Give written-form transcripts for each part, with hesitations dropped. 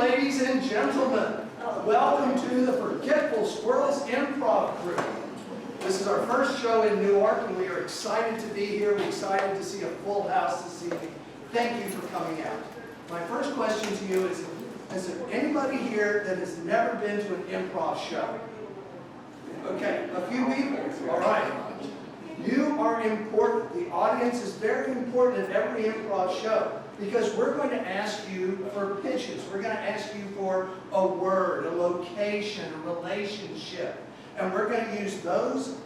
ladies and gentlemen. Welcome to the Forgetful Squirrels Improv Group. This is our first show in Newark, and we are excited to be here. We're excited to see a full house this evening. Thank you for coming out. My first question to you is there anybody here that has never been to an improv show? Okay, a few people. All right. You are important. The audience is very important at every improv show because we're going to ask you for pitches. We're going to ask you for a word, a location, a relationship. And we're going to use those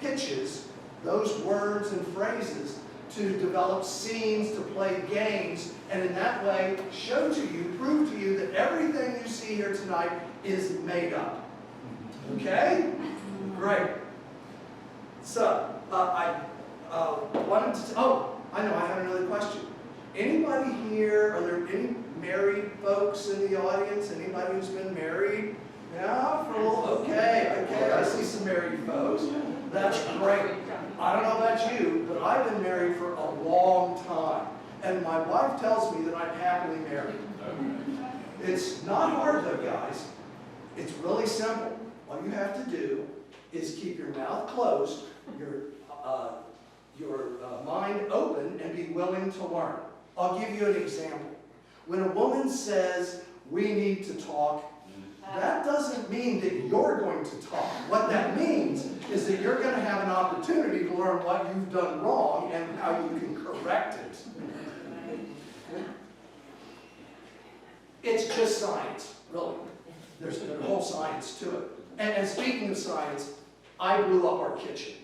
pitches, those words and phrases to develop scenes, to play games, and in that way show to you, prove to you that everything you see here tonight is made up. Okay? Great. So, I wanted to, I know, I have another question. Anybody here, are there any married folks in the audience? Anybody who's been married? Yeah, for a little, okay, I see some married folks. That's great. I don't know about you, but I've been married for a long time. And my wife tells me that I'm happily married. It's not hard though, guys. It's really simple. All you have to do is keep your mouth closed, your mind open, and be willing to learn. I'll give you an example. When a woman says, "We need to talk," that doesn't mean that you're going to talk. What that means is that you're going to have an opportunity to learn what you've done wrong and how you can correct it. It's just science, really. There's a whole science to it. And speaking of science, I blew up our kitchen.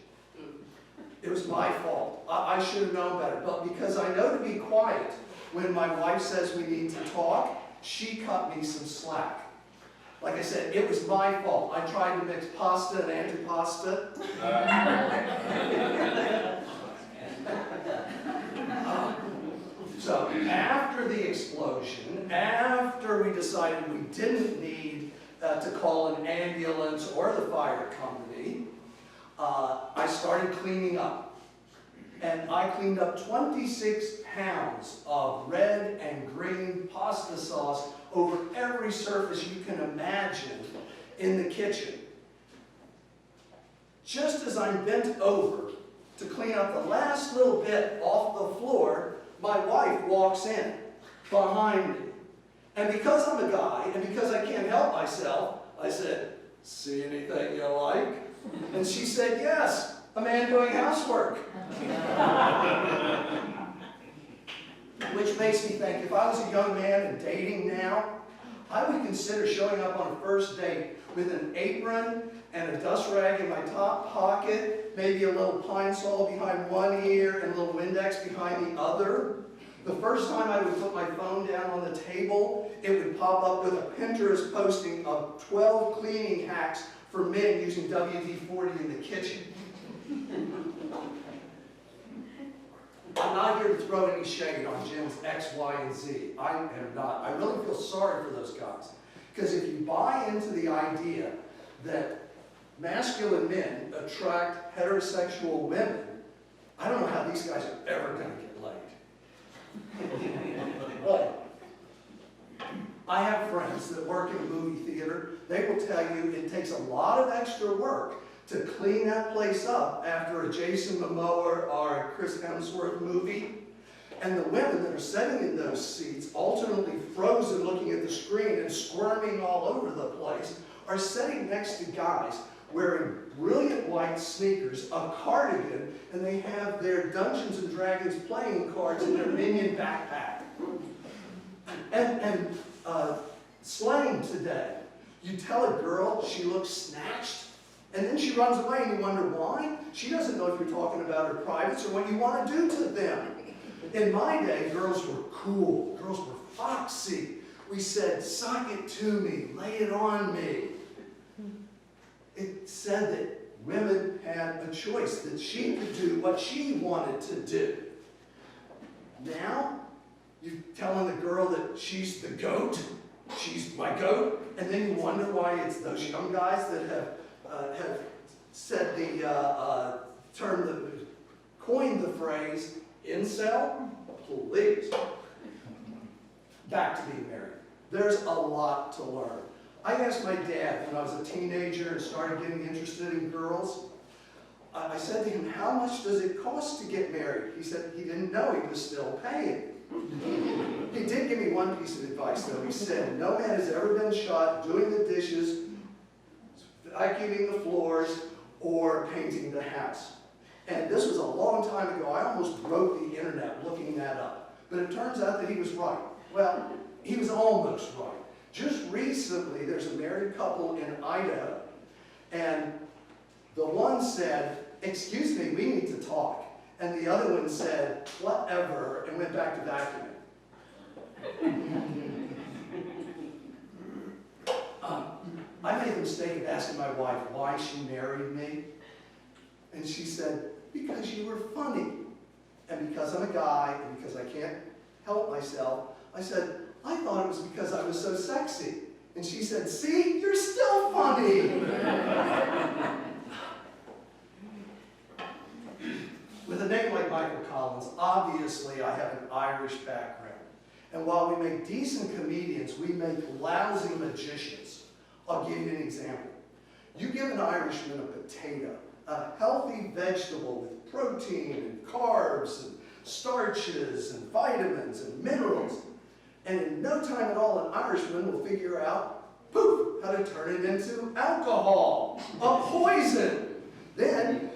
It was my fault. I should have known better. But because I know to be quiet when my wife says we need to talk, she cut me some slack. Like I said, it was my fault. I tried to mix pasta and antipasta. So after the explosion, after we decided we didn't need to call an ambulance or the fire company, I started cleaning up. And I cleaned up 26 pounds of red and green pasta sauce over every surface you can imagine in the kitchen. Just as I'm bent over to clean up the last little bit off the floor, my wife walks in behind me. And because I'm a guy, and because I can't help myself, I said, "See anything you like?" And she said, "Yes, a man doing housework." Which makes me think, if I was a young man and dating now, I would consider showing up on a first date with an apron and a dust rag in my top pocket, maybe a little pine sol behind one ear and a little Windex behind the other. The first time I would put my phone down on the table, it would pop up with a Pinterest posting of 12 cleaning hacks for men using WD-40 in the kitchen. I'm not here to throw any shade on Jim's X, Y, and Z. I am not. I really feel sorry for those guys. Because if you buy into the idea that masculine men attract heterosexual women, I don't know how these guys are ever going to get laid. But I have friends that work in a movie theater. They will tell you it takes a lot of extra work to clean that place up after a Jason Momoa or a Chris Hemsworth movie. And the women that are sitting in those seats, alternately frozen looking at the screen and squirming all over the place, are sitting next to guys wearing brilliant white sneakers, a cardigan, and they have their Dungeons and Dragons playing cards in their minion backpack. And slang today. You tell a girl she looks snatched, and then she runs away and you wonder why? She doesn't know if you're talking about her privates or what you want to do to them. In my day, girls were cool. Girls were foxy. We said, "Suck it to me, lay it on me." It said that women had a choice, that she could do what she wanted to do. Now, you're telling the girl that she's the goat, she's my goat, and then you wonder why it's those young guys that have said coined the phrase incel. Please. Back to being married. There's a lot to learn. I asked my dad when I was a teenager and started getting interested in girls. I said to him, how much does it cost to get married? He said he didn't know, he was still paying. He did give me one piece of advice though. He said, no man has ever been shot doing the dishes, vacuuming the floors, or painting the house. And this was a long time ago. I almost broke the internet looking that up. But it turns out that he was right. Well, he was almost right. Just recently, there's a married couple in Idaho, and the one said, excuse me, we need to talk. And the other one said, whatever, and went back to vacuuming. I made the mistake of asking my wife why she married me. And she said, because you were funny. And because I'm a guy, and because I can't help myself, I said, I thought it was because I was so sexy. And she said, see, you're still funny. With a name like Michael Collins, obviously I have an Irish background. And while we make decent comedians, we make lousy magicians. I'll give you an example. You give an Irishman a potato, a healthy vegetable with protein and carbs and starches and vitamins and minerals, and in no time at all an Irishman will figure out, poof, how to turn it into alcohol, a poison. Then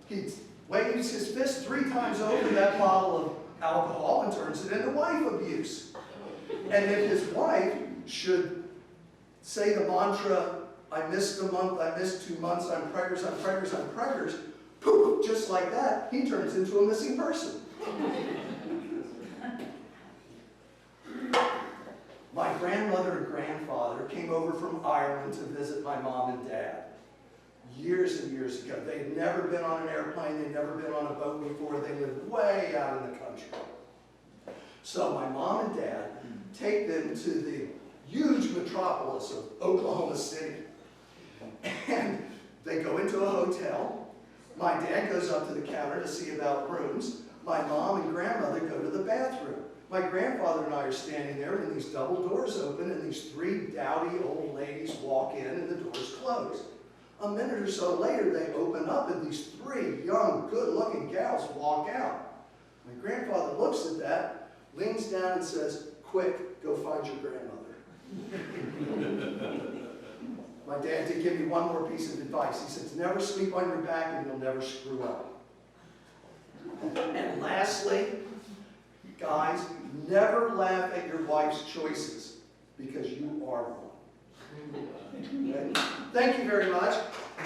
he waves his fist 3 times over that bottle of alcohol and turns it into wife abuse. And if his wife should say the mantra, I missed a month, I missed 2 months, I'm preggers, I'm preggers, I'm preggers, poof, just like that, he turns into a missing person. My grandmother and grandfather came over from Ireland to visit my mom and dad years and years ago. They'd never been on an airplane, they'd never been on a boat before, they lived way out in the country. So my mom and dad take them to the huge metropolis of Oklahoma City. And they go into a hotel. My dad goes up to the counter to see about rooms. My mom and grandmother go to the bathroom. My grandfather and I are standing there, and these double doors open, and these 3 dowdy old ladies walk in, and the doors close. A minute or so later, they open up, and these 3 young, good-looking gals walk out. My grandfather looks at that, leans down and says, quick, go find your grandmother. My dad did give me one more piece of advice. He says, never sleep on your back and you'll never screw up. And lastly, guys, never laugh at your wife's choices because you are one. Okay? Thank you very much. We're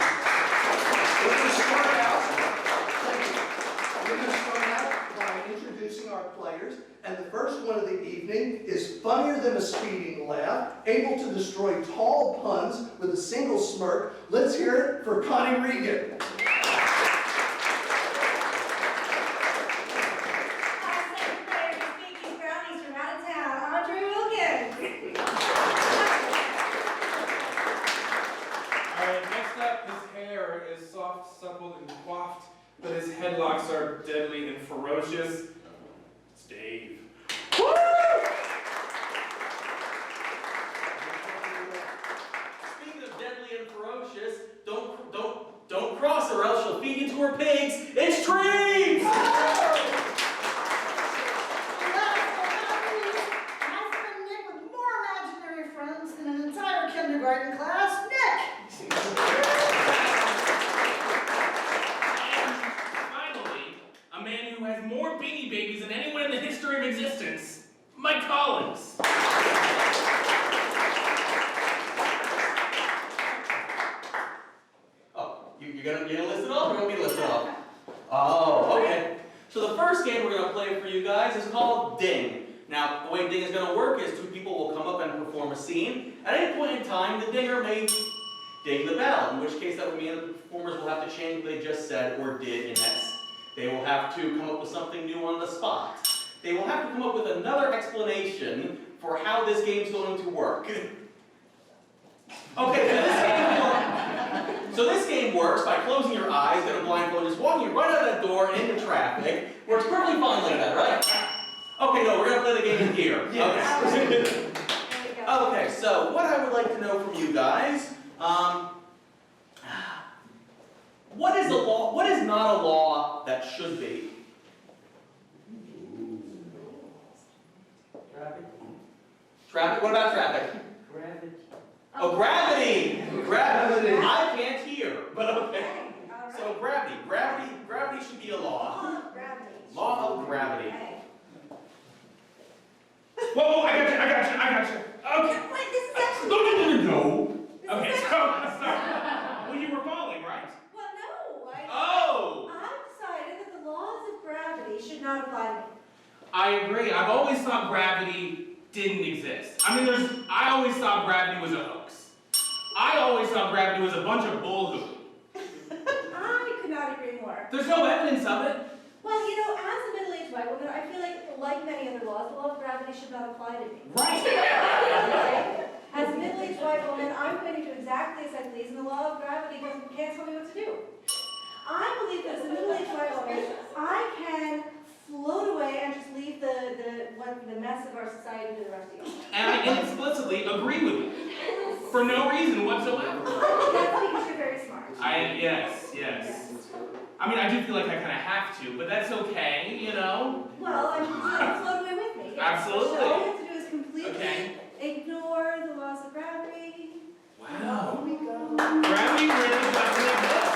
going to start out by introducing our players. And the first one of the evening is funnier than a speeding laugh, able to destroy tall puns with a single smirk. Let's hear it for Connie Regan. Supple and coiffed, but his headlocks are deadly and ferocious. It's Dave. Woo! Speaking of deadly and ferocious, don't cross her, or else she'll feed you to her pigs. It's Trees! My friend Nick with more imaginary friends than an entire kindergarten class. Nick! A man who has more Beanie Babies than anyone in the history of existence, Mike Collins. Oh, you're gonna list it off, or you want me to list it off? Oh, okay. So the first game we're gonna play for you guys is called Ding. Now, the way Ding is gonna work is 2 people will come up and perform a scene. At any point in time, the dinger may ding the bell, in which case that would mean that the performers will have to change what they just said or did in that scene. They will have to come up with something new on the spot. They will have to come up with another explanation for how this game's going to work. Okay, so this game works by closing your eyes, get a blindfold, just walking right out that door and into traffic. Works perfectly fine like that, right? Okay, no, we're gonna play the game in here. Yes. Okay. so what I would like to know from you guys, what is a law? What is not a law that should be? Traffic? What about traffic? Gravity. Oh, gravity! Gravity. Gravity. I can't hear, but okay. All right. So gravity. Gravity should be a law. Law of gravity. Law of gravity. Okay. Whoa, I got you. Okay. Wait, this is actually. No. This Okay, is so, actually- sorry. Well, you were falling, right? Well, no. Oh! I've decided that the laws of gravity should not apply to me. I agree. I've always thought gravity didn't exist. I always thought gravity was a hoax. I always thought gravity was a bunch of bullhoo. I could not agree more. There's no evidence of it. Well, as a middle-aged white woman, I feel like many other laws, the law of gravity should not apply to me. Right. As a middle-aged white woman, I'm going to do exactly as I please, and the law of gravity can't tell me what to do. I believe that as a middle-aged white woman, I can float away and just leave the mess of our society to the rest of you. And I inexplicably agree with you. For no reason whatsoever. That's because you're very smart. Yes. I do feel like I kind of have to, but that's okay, Well, I'm float away with me. Yes. Absolutely. So all you have to do is completely ignore the laws of gravity. Wow. Here we go. Gravity really doesn't exist.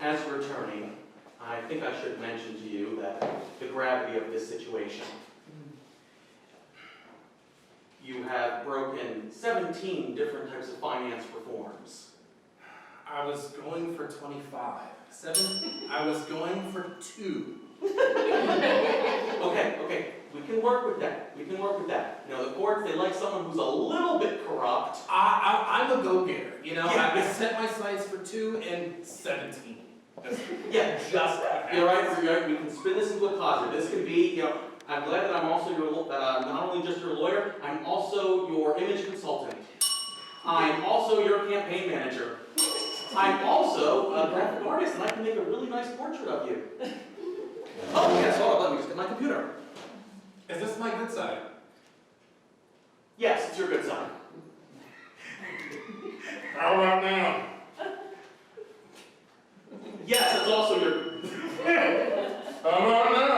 As we're returning, I think I should mention to you that the gravity of this situation. You have broken 17 different types of finance reforms. I was going for 25. 7? I was going for 2. Okay, we can work with that. The courts, they like someone who's a little bit corrupt. I'm a go-getter, Yeah. I set my sights for 2 and 17. Yeah, you're right. We can spin this into a positive. This could be, I'm glad that I'm also not only just your lawyer, I'm also your image consultant. I'm also your campaign manager. I'm also a graphic artist, and I can make a really nice portrait of you. Oh, yes, hold on, let me just get my computer. Is this my good side? Yes, it's your good side. How about now? Yes, it's also your... How about now?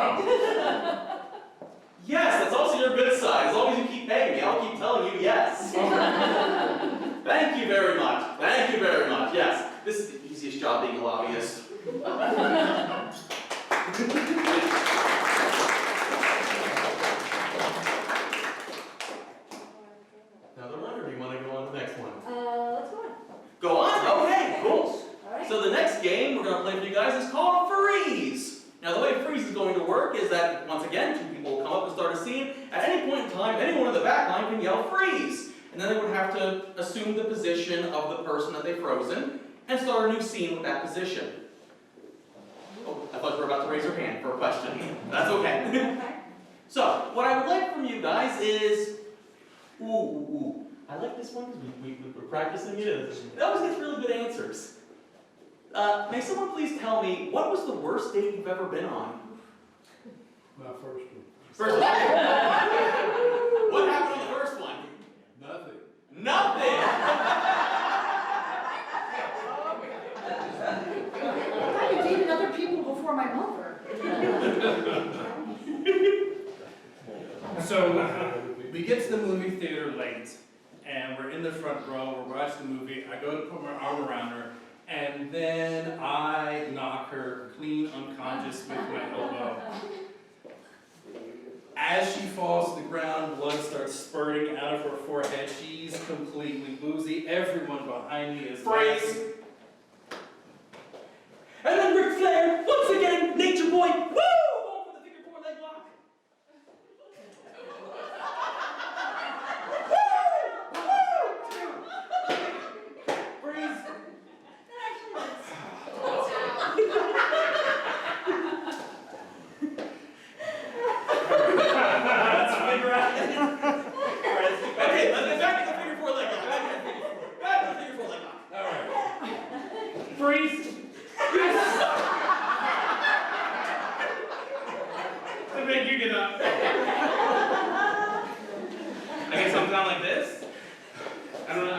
Yes, that's also your good side. As long as you keep paying me, I'll keep telling you yes. Thank you very much. Yes, this is the easiest job being a lobbyist. Another one, or do you want to go on to the next one? Let's go on. Go on? Okay, cool. All right. So the next game we're going to play for you guys is called Freeze. Now the way Freeze is going to work is that, once again, 2 people will come up and start a scene. At any point in time, anyone in the back line can yell Freeze. And then they would have to assume the position of the person that they've frozen and start a new scene with that position. Oh, I thought you were about to raise your hand for a question. That's okay. Okay. So, what I would like from you guys is... Ooh. I like this one because we're practicing it. It always gets really good answers. May someone please tell me, what was the worst date you've ever been on? My first one. First one. What happened on the first one? Nothing. I dated other people before my mother. So, we get to the movie theater late, and we're in the front row, we're watching the movie, I go to put my arm around her, and then I knock her clean unconscious with my elbow. As she falls to the ground, blood starts spurting out of her forehead. She's completely woozy. Everyone behind me is Freeze. And then Ric Flair, once again, Nature Boy, woo! Going for the figure 4 leg lock. Freeze. That actually works. Let's figure out. Alright, okay, let's get back to the figure 4 leg lock. Back to the figure 4 leg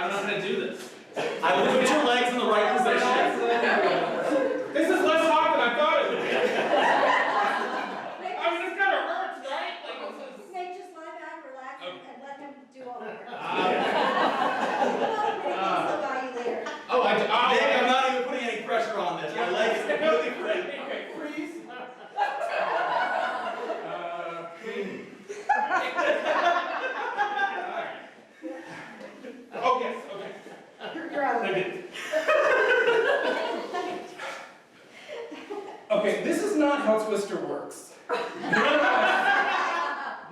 don't know how to do this. I will put your legs in the right position. This is less hard than I thought it would be. I mean, this kind of hurts, right? Like, this is... Nick, just lie back, relax, and let him do all the work. Oh, Nick, I'm not even putting any pressure on this. My leg is completely free. Okay, freeze. Oh, yes, okay. You're out of it. Okay, this is not how Twister works.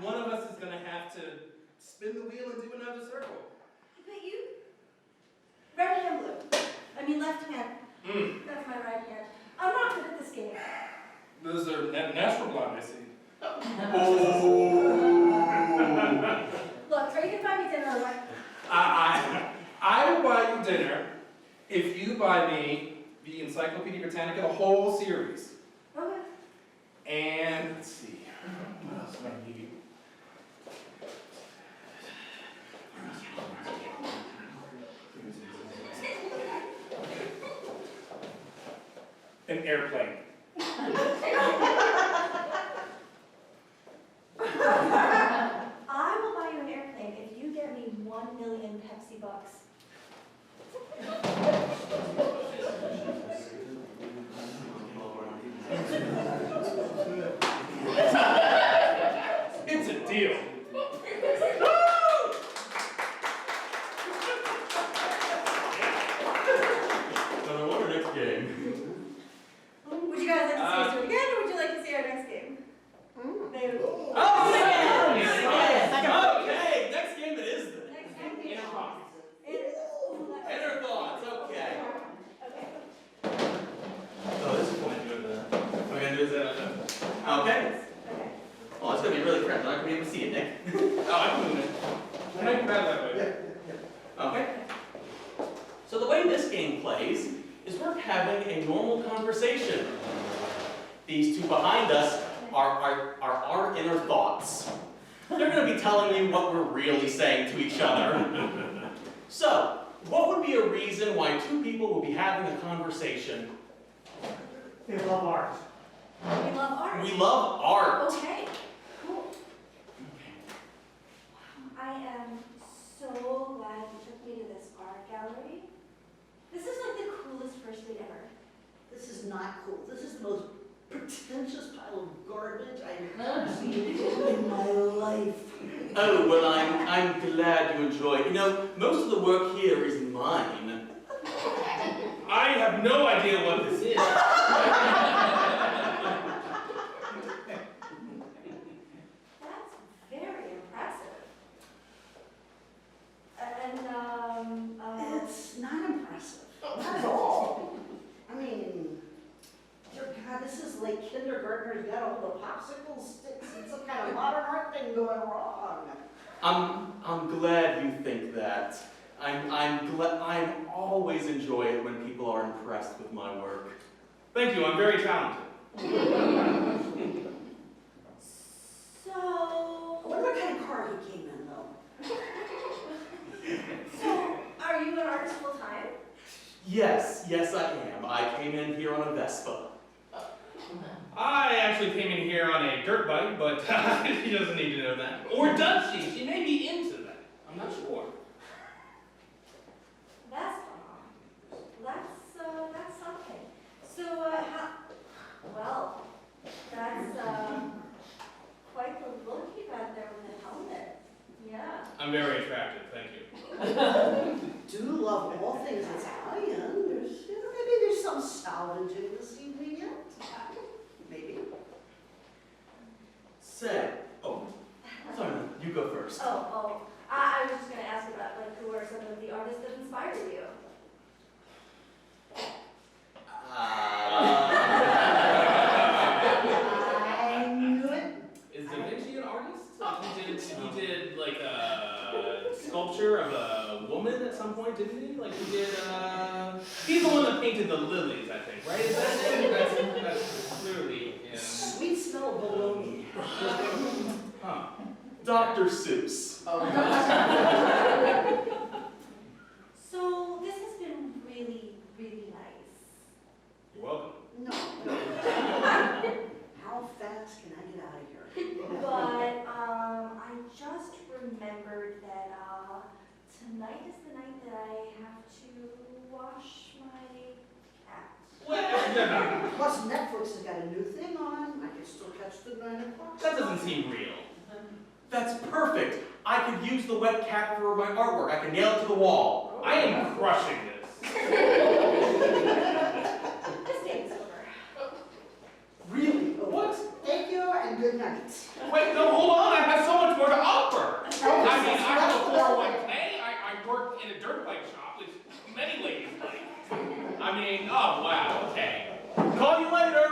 One of us is going to have to spin the wheel and do another circle. But you, right hand blue. I mean left hand. That's my right hand. I'm not good at this game. Those are natural blonde, I see. Look, or you can buy me dinner or what? I will buy you dinner if you buy me the Encyclopedia Britannica, the whole series. Okay. And let's see, what else do I need? An airplane. I will buy you an airplane if you get me 1 million Pepsi bucks. It's a deal. So what our next game? Would you guys like to see us do it again, or would you like to see our next game? Maybe. Oh, okay, next game it is then. Next game. Improv. Inner thoughts, okay. Okay. Oh, this is what I'm doing that. We're gonna do that. Okay. Okay. Oh, it's gonna be really cramped. I'm not gonna be able to see it, Nick. Oh, I'm doing it. We'll make it better that way. Okay. So the way this game plays is we're having a normal conversation. These two behind us are our inner thoughts. They're going to be telling you what we're really saying to each other. So, what would be a reason why two people would be having a conversation? They love art. We love art. We love art. Okay. Cool. I am so glad you took me to this art gallery. This is like the coolest first date ever. This is not cool. This is the most pretentious pile of garbage I've ever seen in my life. Oh, well, I'm glad you enjoy it. You know, most of the work here is mine. I have no idea what this is. That's very impressive. And, It's not impressive. Not at all. I mean, dear God, this is like kindergartners got all the popsicle sticks and some kind of modern art thing going wrong. I'm glad you think that. I'm always enjoy it when people are impressed with my work. Thank you, I'm very talented. so, I wonder what kind of car he came in, though. so, are you an artist full time? Yes, I am. I came in here on a Vespa. I actually came in here on a dirt bike, but she doesn't need to know that. Or does she? She may be into that. I'm not sure. That's that's something. So, well, that's quite the look you got there with the helmet. Yeah. I'm very attractive, thank you. Do love all things Italian. There's, maybe there's some salvaging this evening yet. Maybe. Say, oh, sorry, you go first. Oh, I was just going to ask about, like, who are some of the artists that inspired you? I knew it. Is Da Vinci an artist? He did like a sculpture of a woman at some point, didn't he? Like he did, he's the one that painted the lilies, I think, right? Is that him? That's clearly him. Sweet smell of bologna. Huh. Dr. Seuss. Oh, Plus Netflix has got a new thing on. I can still catch the 9 o'clock. That doesn't seem real. That's perfect. I could use the webcam for my artwork. I can nail it to the wall. I am crushing this. This date's over. Really? What? Thank you and good night. Wait, no, hold on. I have so much more to offer. I mean, I have a 401k. I work in a dirt bike shop, which many ladies like. I mean, oh, wow, okay. Call you later.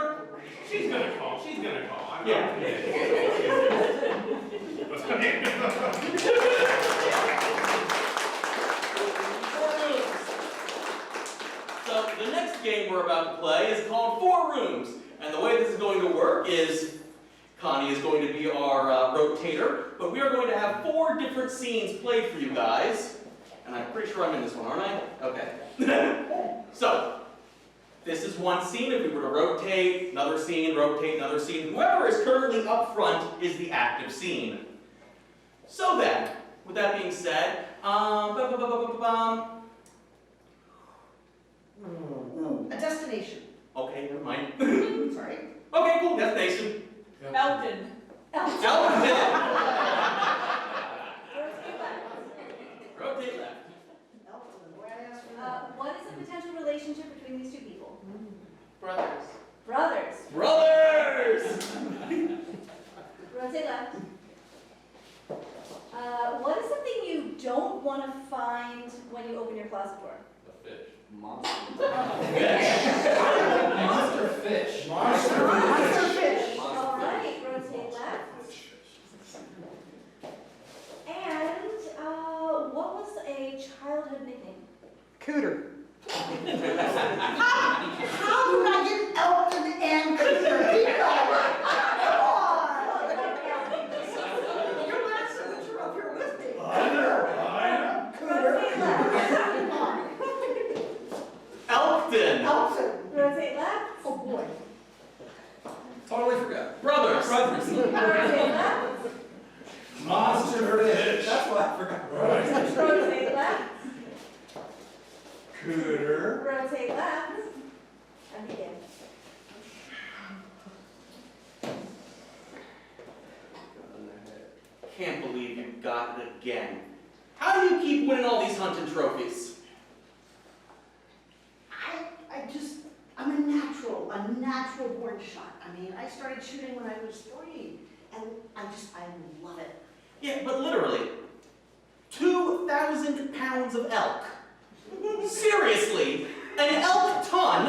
She's gonna call. She's gonna call. I'm Yeah. not kidding. So the next game we're about to play is called Four Rooms. And the way this is going to work is Connie is going to be our rotator, but we are going to have 4 different scenes played for you guys. And I'm pretty sure I'm in this one, aren't I? Okay. So, this is one scene. If we were to rotate another scene, whoever is currently up front is the active scene. So then, with that being said, A destination. okay, never mind. Sorry. Okay, cool, destination. Elton. Elton. Rotate left. Elton, where I asked for What is the potential relationship between these two people? Brothers. Brothers. Brothers! Rotate left. What is something you don't want to find when you open your closet door? A fish. Monster fish. Monster fish. All right, rotate left. And what was a childhood nickname? Cooter. How do I get Elton and Cooter? Come on. Your last signature up here with me. Rotate left. Elton. Elton. Rotate left. Oh boy. Totally forgot. Brothers. Rotate left. Monster fish. That's what I forgot. Rotate left. Cooter. Rotate left. And begin. Can't believe you got it again. How do you keep winning all these hunting trophies? I'm a natural born shot. I mean, I started shooting when I was 3, and I love it. Yeah, but literally, 2,000 pounds of elk. Seriously, an elk ton?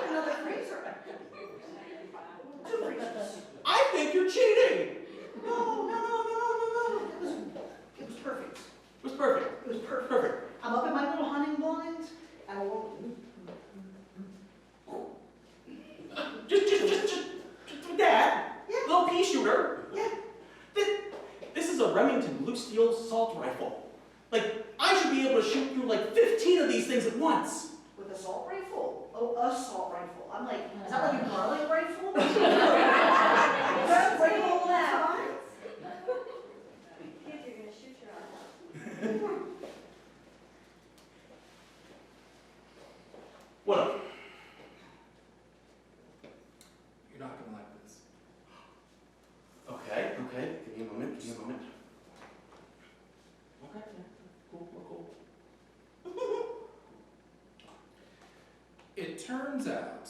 Another freezer. 2 freezers. I think you're cheating. No. It was perfect. It was perfect. It was perfect. Perfect. I'm up in my little hunting blind, and I won't. Just with that. Yeah. Little pea shooter. Yeah. This is a Remington blue steel assault rifle. Like, I should be able to shoot through like 15 of these things at once. With assault rifle? Oh, assault rifle. I'm like, is that like a garlic rifle? Rotate left. Kids, you're gonna shoot your eye out. What up? You're not gonna like this. Okay. Give me a moment. Okay, cool. It turns out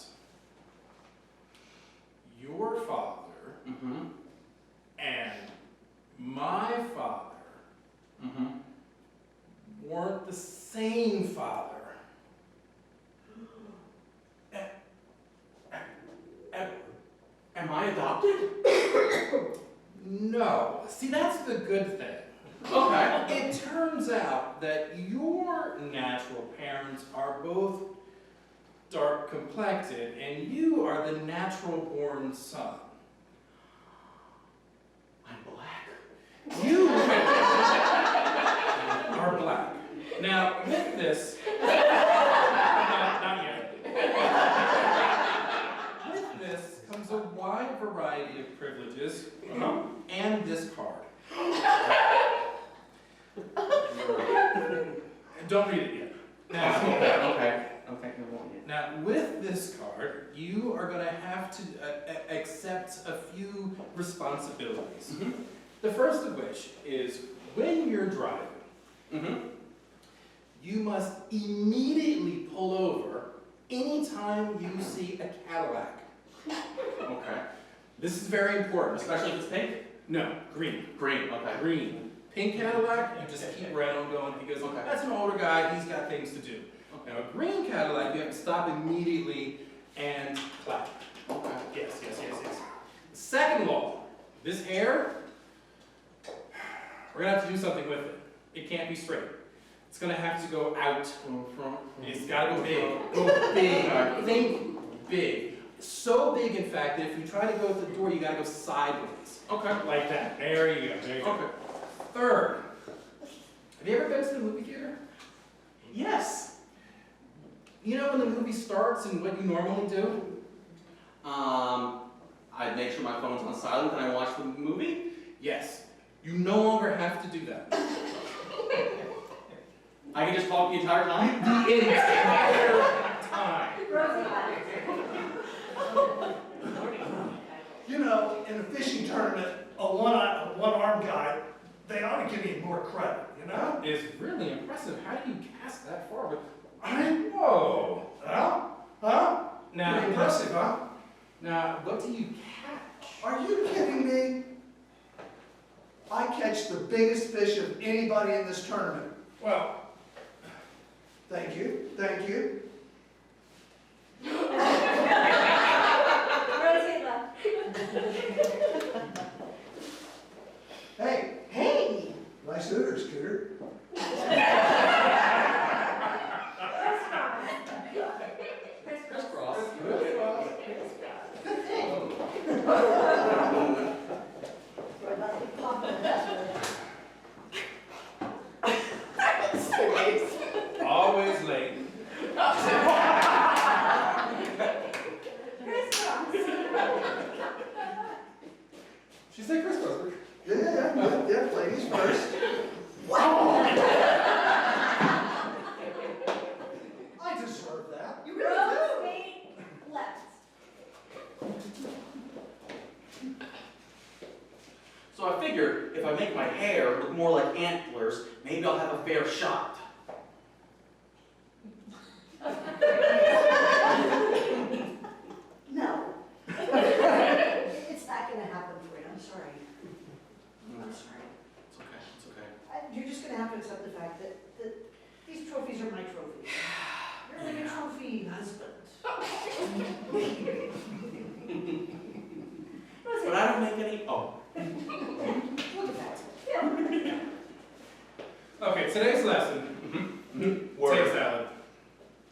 your father Mm-hmm. and my father Mm-hmm. weren't the same father. Am I adopted? No. See, that's the good thing. Okay. It turns out that your natural parents are both dark complected, and you are the natural born son. I'm black. You are black. Now, with this, not yet. With this comes a wide variety of privileges, and this card. Don't read it yet. Now, Okay. Okay, no won't yet. Now, with this card, you are going to have to accept a few responsibilities. Mm-hmm. The first of which is when you're driving, Mm-hmm. you must immediately pull over anytime you see a Cadillac. Okay. This is very important. Especially if it's pink? No, green. Green, okay. Green. Pink Cadillac, you just keep right on going because Okay. that's an older guy, he's got things to do. Now, a green Cadillac, you have to stop immediately and clap. Okay. Yes. Second law, this hair, we're gonna have to do something with it. It can't be straight. It's gonna have to go out. It's gotta go big. Go big. Think big. So big, in fact, that if you try to go to the door, you gotta go sideways. Okay. Like that. There you go. There you go. Okay. Third, have you ever been to the movie theater? Yes. You know when the movie starts and what you normally do? I make sure my phone's on silent and I watch the movie. Yes. You no longer have to do that. I can just talk the entire time? The entire time. You know, in a fishing tournament, a one-armed guy, they ought to give me more credit, you know? It's really impressive. How do you cast that far? But whoa. Huh? Now, Pretty impressive, huh? Now, what do you catch? Are you kidding me? I catch the biggest fish of anybody in this tournament. Well, Thank you. Rotate left. Hey, nice Scooter. Crisscross. always late. She said crisscross. Yeah, ladies first. I deserve that. You really rotate left. So I figure if I make my hair look more like antlers, maybe I'll have a fair shot. No. It's not gonna happen for you, I'm sorry. I'm sorry. It's okay, it's okay. You're just gonna have to accept the fact that these trophies are my trophies. You're like a trophy husband. But I don't make any, oh. Look at that. Okay, today's lesson. Potato salad.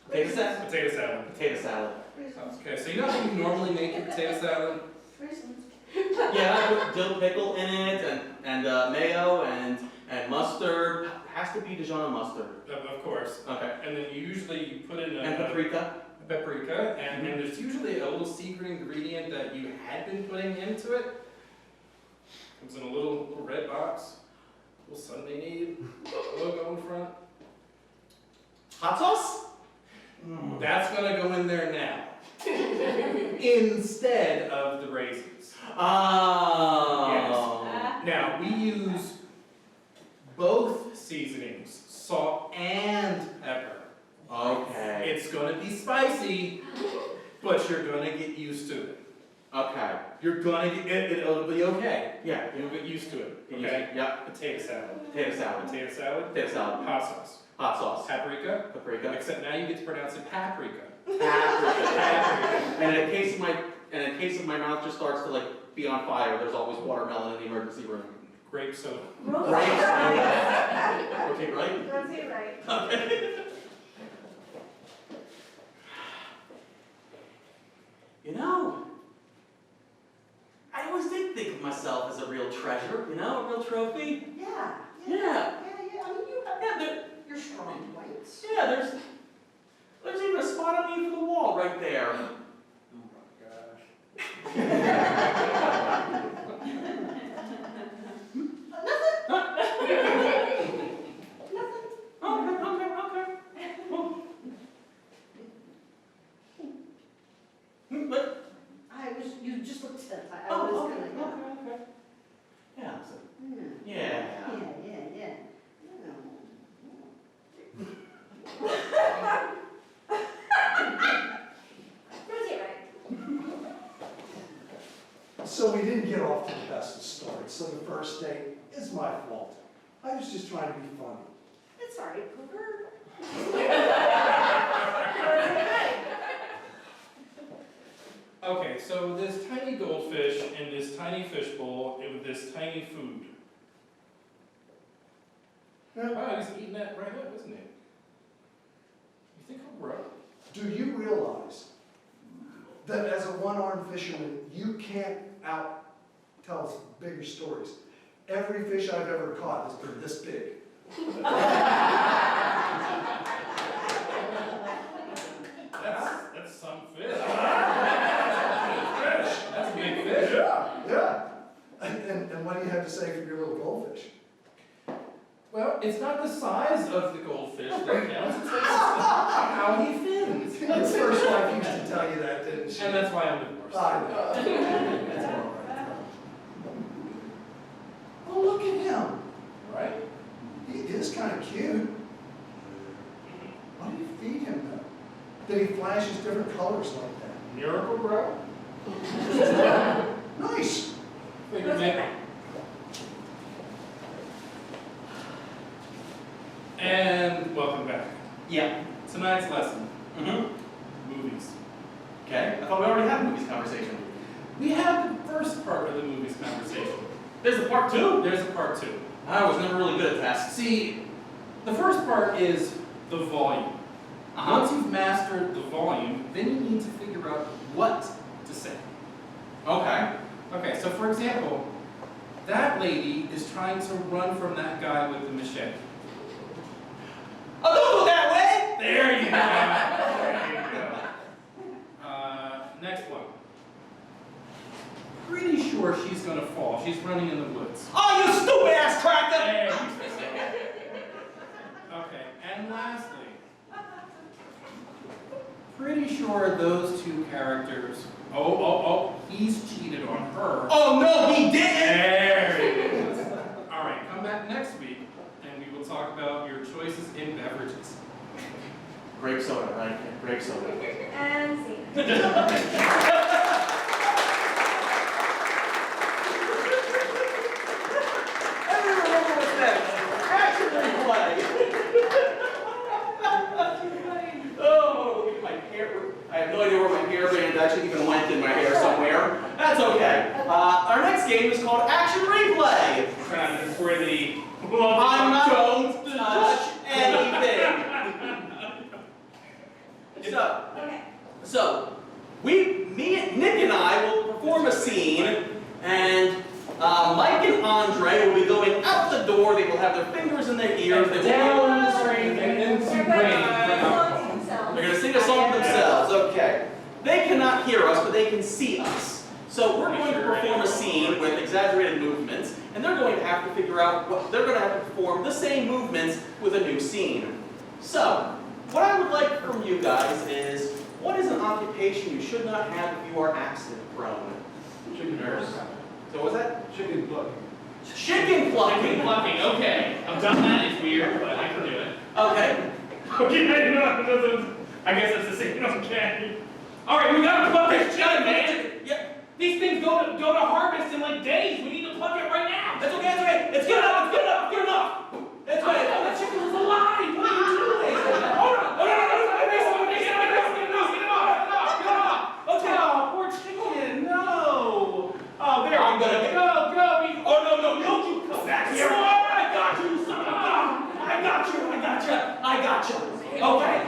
Potato salad? Potato salad. Potato salad. Okay, so you know how you normally make your potato salad? Reasons. Yeah, I put dill pickle in it, and mayo, and mustard. Has to be Dijon mustard. Of course. Okay. And then you put in And paprika. paprika, and there's usually a little secret ingredient that you had been putting into it. Comes in a little red box, little Sunday logo in front. Hot sauce? That's gonna go in there now, instead of the raisins. Oh. Now we use both seasonings, salt and pepper. Okay. It's gonna be spicy, but you're gonna get used to it. Okay. You're gonna get it'll be okay. Yeah. You'll get used to it. Get Okay. used to- Yep. Potato salad. Potato salad. Potato salad. Potato salad. Hot sauce. Hot sauce. Paprika. Paprika. Except now you get to pronounce it paprika. Paprika. And in case my mouth just starts to like be on fire, there's always watermelon in the emergency room. Grape soda. Right? Okay, right? Rotate right. Okay. You know, I always did think of myself as a real treasure, you know, a real trophy. Yeah. Yeah. I mean, you have your strong points. Yeah, there's even a spot on me for the wall right there. Oh my gosh. Okay. So we didn't get off to the best of starts, so the first date is my fault. I was just trying to be funny. It's all right, Cooper. Okay, so this tiny goldfish in this tiny fishbowl with this tiny food. Wow, he's eating that right up, isn't he? You think he'll grow? Do you realize that as a one-armed fisherman, you can't tell us bigger stories? Every fish I've ever caught has been this big. That's some fish. That's a big fish. Yeah. And what do you have to say for your little goldfish? Well, it's not the size of the goldfish that counts, it's how he fins. His first wife used to tell you that, didn't she? And that's why I'm divorced. I know. That's all right. Oh, look at him. Right? He is kind of cute. Why do you feed him though? That he flashes different colors like that? Miracle Grow? Nice. Figure maybe. And welcome back. Yeah. Tonight's lesson, Mm-hmm. movies. Okay. I thought we already had a movies conversation. We had the first part of the movies conversation. There's a part 2. There's a part 2. I was never really good at tasks. See, the first part is the volume. Once you've mastered the volume, then you need to figure out what to say. Okay. Okay, so for example, that lady is trying to run from that guy with the machete. Oh, don't go that way! There you go. There you go. Next one. Pretty sure she's gonna fall. She's running in the woods. Oh, you stupid ass cracker! There you go. Okay, and lastly, pretty sure those two characters. Oh, he's cheated on her. Oh no, he didn't! There it is. All right, come back next week, and we will talk about your choices in beverages. Grape soda, right? Grape soda. And scene. Everyone remember what's next? Action replay! Oh, look at my hair. I have no idea where my hairband actually even went in my hair somewhere. That's okay. Our next game is called Action Replay. That's where the I'm not going to touch anything. So, Nick and I will perform a scene, and Mike and Andre will be going out the door. They will have their fingers in their ears. They will down the street and into rain. They're going to sing a song themselves. Okay. They cannot hear us, but they can see us. So we're going to perform a scene with exaggerated movements, and they're going to have to figure out what they're going to have to perform the same movements with a new scene. So, what I would like from you guys is, what is an occupation you should not have if you are accident prone? Chicken nurse. So what's that? Chicken plucking. Chicken plucking. Chicken plucking, okay. I've done that, it's weird, but I can do it. Okay. Okay, no, I guess that's the same, okay. Alright, we gotta pluck this chicken, man. Yep. These things go to harvest in like days. We need to pluck it right now. That's okay, that's okay. It's good enough, it's good enough, good enough. That's Oh, okay. the chicken is alive. What are you doing? Hold on. No, get it off. Okay. Oh, poor chicken. No. Oh, there I'm we go. gonna- Go. Oh, no, don't you come back here. I got you, son. I got you. Okay, all right.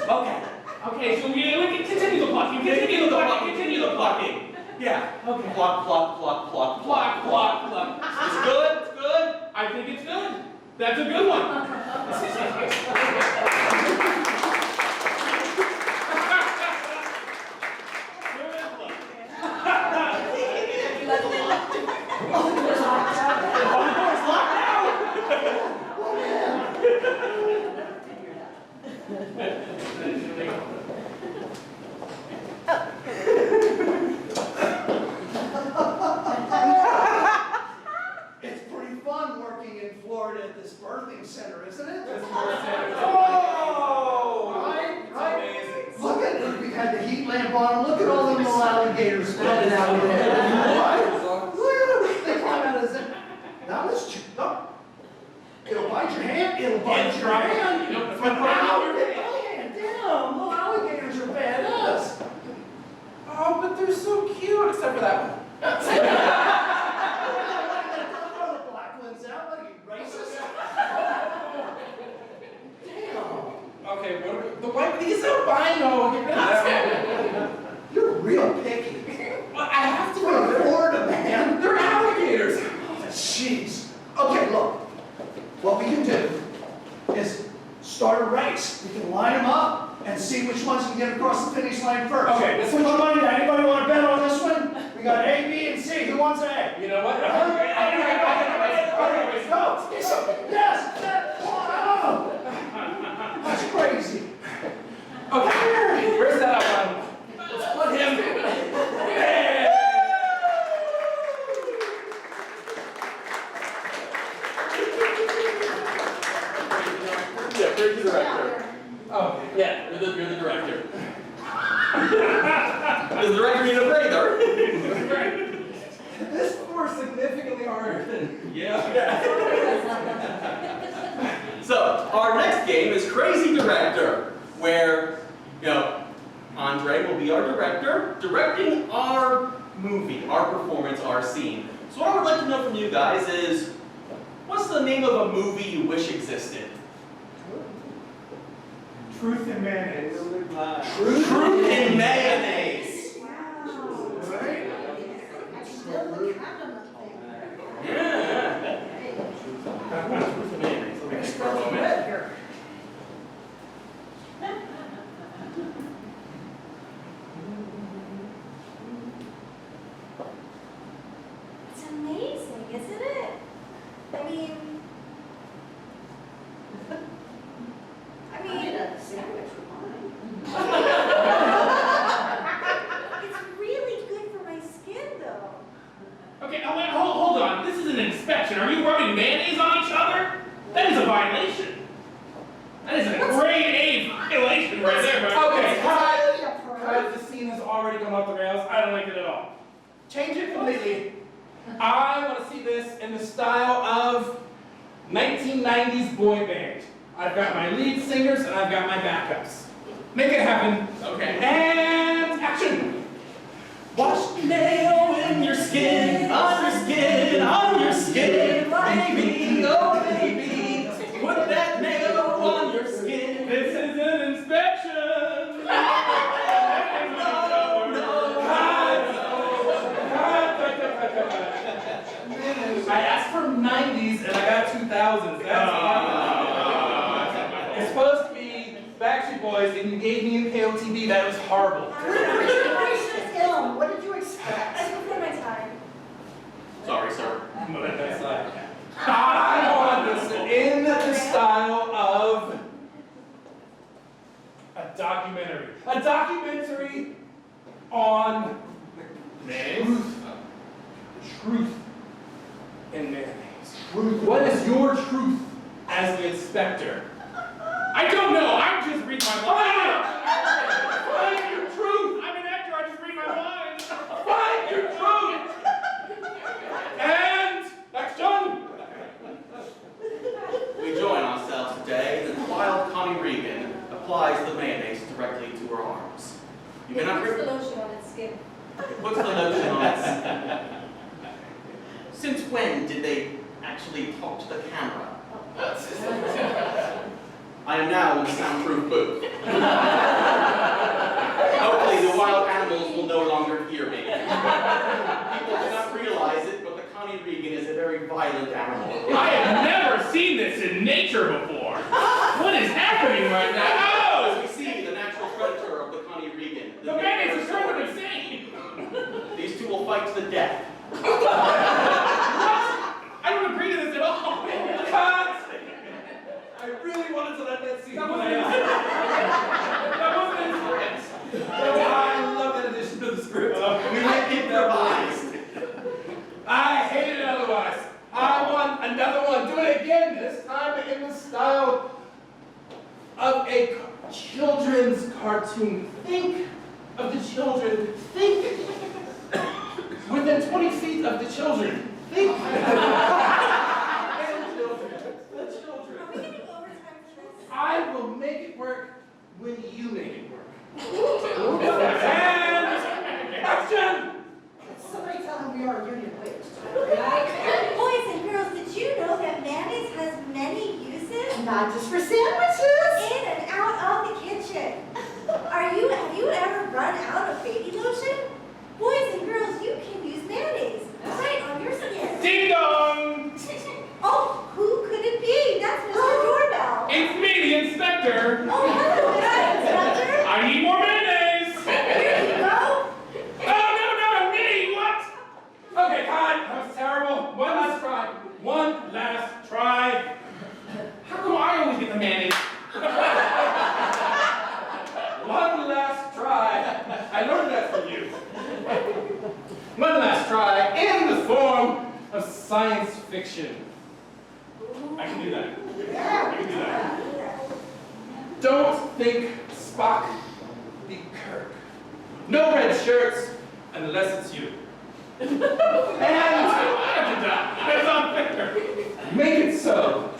Okay. Okay, so we can continue the plucking. Continue the plucking. Yeah. Okay. Pluck. Pluck. It's good, it's good. I think it's good. That's a good one. It's pretty fun working in Florida at this birthing center, isn't it? Oh! Right? Look at it. We had the heat lamp on. Look at all them little alligators floating out there. hand, it'll bite your hand. You know, if my hand- Damn, little alligators are badass. Oh, but they're so cute, except for that one. Throw the black ones out, what are you, racist? Damn. Okay, the white, he's albino. Get rid of that one. You're real picky. Well, I have to You're be. in Florida, man. They're alligators. Jeez. Okay, look. What we can do is start a race. We can line them up and see which ones can get across the finish line first. Okay, this Put one. your money down. Anybody want to bet on this one? We got A, B, and C. Who wants A? You know what? Okay, go. Yes. Wow. That's crazy. Okay, where's that albino? Let's put him. Yeah. Yeah, you're the director. Oh, Yeah, you're the director. Does the director need a breather? this is more significantly harder than. Yeah. So, our next game is Crazy Director, where, Andre will be our director, directing our movie, our performance, our scene. So what I would like to know from you guys is, what's the name of a movie you wish existed? Truth and mayonnaise. Truth in Mayonnaise! Wow. Right? That's still the condiment thing. Yeah. Truth in Mayonnaise. Let me think for a moment. Here. It's amazing, isn't it? I mean, I need a sandwich with mine. it's really good for my skin, though. Okay, oh, wait, hold on. This is an inspection. Are you rubbing mayonnaise on each other? That is a violation. That is a grade A violation right there, bro. Okay, cut. The scene has already gone off the rails. I don't like it at all. Change it completely. I want to see this in the style of 1990s boy band. I've got my lead singers and I've got my backups. Make it happen. Okay. And action. Wash mayo in your skin, on your skin, on your skin, baby, oh baby, put that mayo on your skin. This is an inspection. I asked for 90s and I got 2000s. It's supposed to be Backstreet Boys and you gave me a KOTV. That was horrible. What did you expect? That's before my time. Sorry, sir. I want this in the style of a documentary. A documentary on truth in mayonnaise. What is your truth as the inspector? I don't know. I just read my lines. Find your truth. I'm an actor. I just read my lines. Find your truth. And action. We join ourselves today that wild Connie Regan applies the mayonnaise directly to her arms. You It cannot puts the lotion on its skin. puts the lotion on its. Since when did they actually talk to the camera? I am now in the soundproof booth. Hopefully the wild animals will no longer hear me. People do not realize it, but the Connie Regan is a very violent animal. I have never seen this in nature before. What is happening right now? As we see the natural predator of the Connie Regan. The mayonnaise is turning insane. These two will fight to the death. I don't agree to this at all. Cut! I really wanted to let that scene play out. That wasn't in the script. I love that addition to the script. We might improvise. I hate it otherwise. I want another one. Do it again. This time in the style of a children's cartoon. Think of the children. Think within 20 feet of the children. Think. The children. Are we when you make it work. And action! Somebody tell him we are union wage. Boys and girls, did you know that mayonnaise has many uses? Not just for sandwiches. In and out of the kitchen. Have you ever run out of baby lotion? Boys and girls, you can use mayonnaise right on your skin. Ding dong! Oh, who could it be? That's Mr. Doorbell. It's me, the inspector. Oh, hello, Mr. Inspector. I need more mayonnaise! Here you go. Oh, no, me! What? Okay, cut. That was terrible. One last try. One last try. How come I always get the mayonnaise? One last try. I learned that from you. One last try in the form of science fiction. I can do that. I can do that. Don't think Spock, be Kirk. No red shirts unless it's you. And that's unfair. Make it so.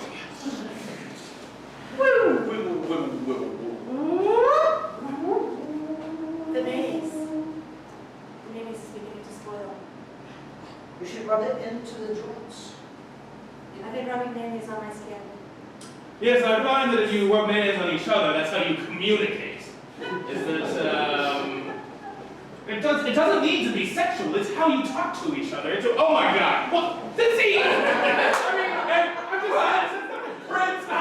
The mayonnaise. The mayonnaise is beginning to spoil. You should rub it into the joints. I've been rubbing mayonnaise on my skin. Yes, I find that if you rub mayonnaise on each other, that's how you communicate. It doesn't need to be sexual, it's how you talk to each other. Oh my God, what? This he? I'm just Prince, I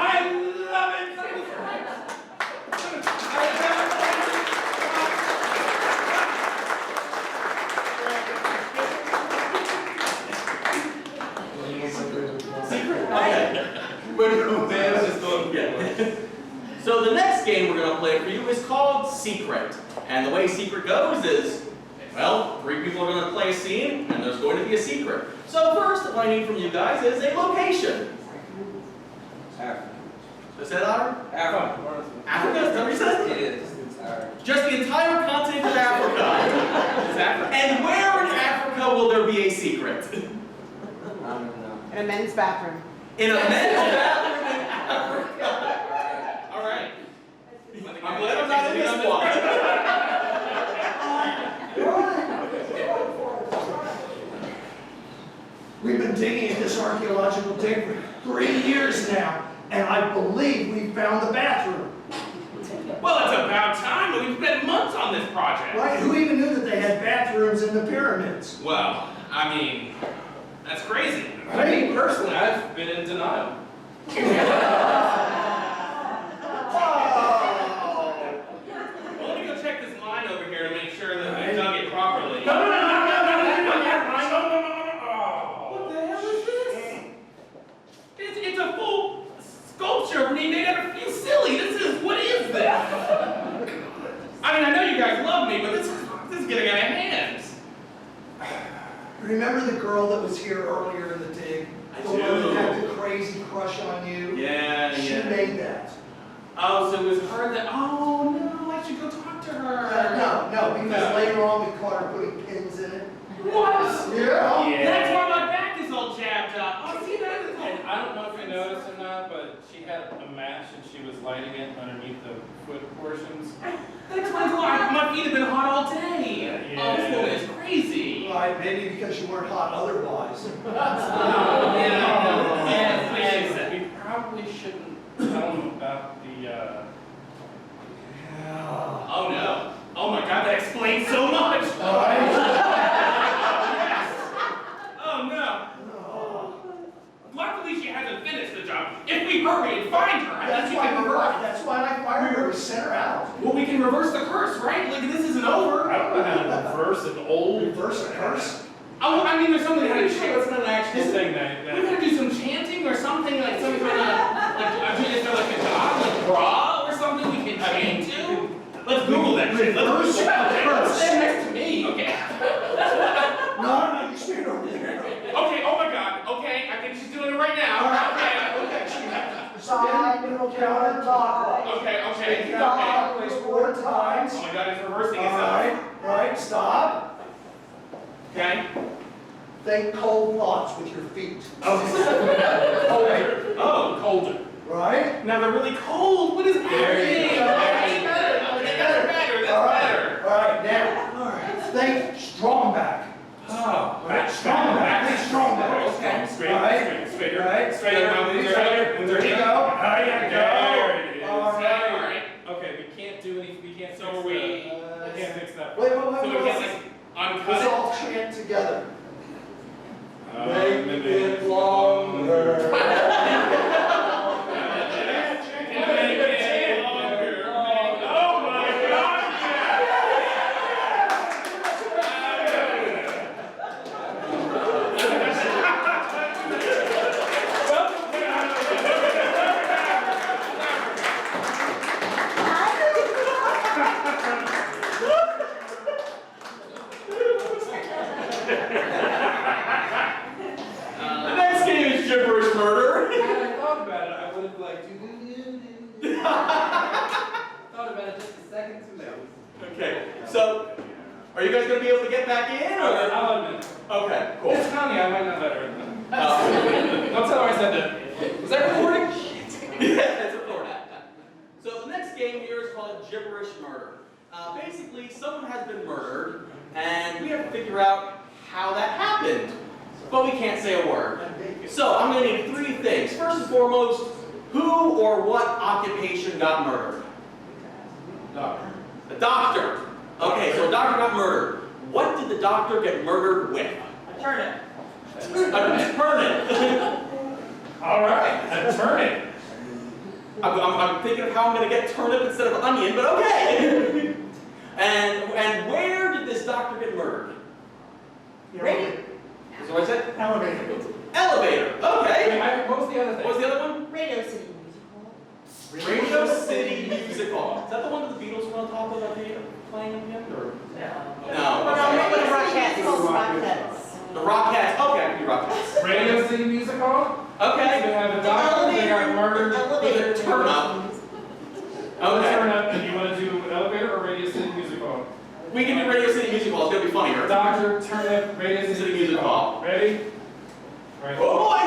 love it. So the next game we're going to play for you is called Secret. And the way Secret goes is, well, 3 people are going to play a scene, and there's going to be a secret. So first, what I need from you guys is a location. Africa. Is that our? Africa. Africa? Is that what you said? It is. Entire. Just the entire continent of Africa. And where in Africa will there be a secret? I don't know. In a men's bathroom. In a men's bathroom in Africa. All right. I'm glad I'm not in this one. We've been digging in this archaeological dig for 3 years now, and I believe we found the bathroom. Well, it's about time. We've spent months on this project. Right? Who even knew that they had bathrooms in the pyramids? Well, I mean, that's crazy. Right? Me personally, I've been in denial. Oh. Well, let me go check this line over here to make sure that I dug it properly. No. What the hell is this? It's a full sculpture of me made out of you silly. What is this? I mean, I know you guys love me, but this is getting out of hand. Remember the girl that was here earlier in the dig? I The one do. that had the crazy crush on you? Yeah, She made that. Oh, so it was her that. Oh no, I should go talk to her. No, because later on we caught her putting pins in it. What? Yeah. That's why my back is all jabbed up. Oh, see that? And I don't know if you noticed or not, but she had a match and she was lighting it underneath the foot portions. That explains a lot. My feet have been hot all day. Yeah. Oh, this woman is crazy. Right, maybe because you weren't hot otherwise. And we probably shouldn't tell them about the, Oh no. Oh my God, that explains so much. Alright. Oh no. Luckily she hasn't finished the job. If we hurry and find her, I That's think we can reverse. That's why I fired her. We sent her out. Well, we can reverse the curse, right? Like this isn't over. I don't know how to reverse an old Reverse a curse. Oh, I mean, there's something how to chant. It's not an actual this thing. thing We're gonna do some chanting or something like some kind of is there like a god, like Bra or something we can chant to? Let's Google that shit. Let's Reverse Google that. curse. Stand next to me. Okay. No, you stand over there. Okay. Oh my God. Okay. I think she's doing it right now. Okay. Side, middle, counterclockwise. Okay. Okay. Clockwise 4 times. Oh my God, it's reversing itself. Alright, right, stop. Okay. Think cold thoughts with your feet. Okay. Oh, colder. Right? Now they're really cold. What is happening? There you go. better. That's All right. better. All right, now, think strong back. Oh, Right, strong back. Think strong back. Okay. Straight, All right. straighter, Right. straighter. Now, Straighter. there you There you go. There you go. There it is. All right. Okay, we can't do anything, we can't So fix we can't fix that. Wait, So we can't like uncut Let's it. all chant together. Make Make it longer. Oh my God! The next game is gibberish murder. When I thought about it, I would have like thought about it just a second too late. Okay, so are you guys gonna be able to get back in, or? I'll admit. Okay, cool. It's Connie, I might not let her. Uh, Don't tell her I said that. Was that recording? Yeah, it's recorded. So the next game here is called gibberish murder. Basically, someone has been murdered, and we have to figure out how that happened, but we can't say a word. So I'm going to need three things. First and foremost, who or what occupation got murdered? Doctor. The doctor. Okay, so a doctor got murdered. What did the doctor get murdered with? A turnip. A turnip. All right, a turnip. I'm thinking of how I'm going to get turnip instead of onion, but okay. And where did this doctor get murdered? Radio. So what I said? Elevator. Elevator. Okay. What was the other thing? What was the other one? Radio City Music Hall. Radio City Music Hall. Is that the one that the Beatles were on top of at the playing at the end? Or? No. No. No, Okay. the Rockettes. The Rockettes. Okay, I can do Rockettes. Radio City Music Hall? Okay. They have a doctor, they got murdered. Elevator. With a turn up. Okay. Turn Okay. up, and you want to do elevator or Radio City Music Hall? We can do Radio City Music Hall. It's gonna be funnier. Doctor, turn up, Radio City Music Hall. Ready? Right. Oh boy!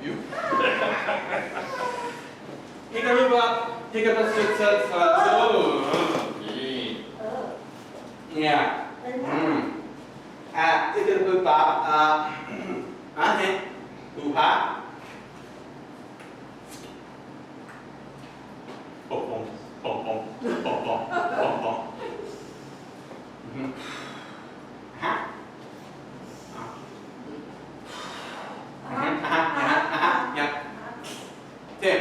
You. Pick up up. Pick up a six. Yeah. Pick it up up. Ooh-ha. Bom, bom, bom, bom, bom, bom, bom, bom. Ha. Yeah. Tim.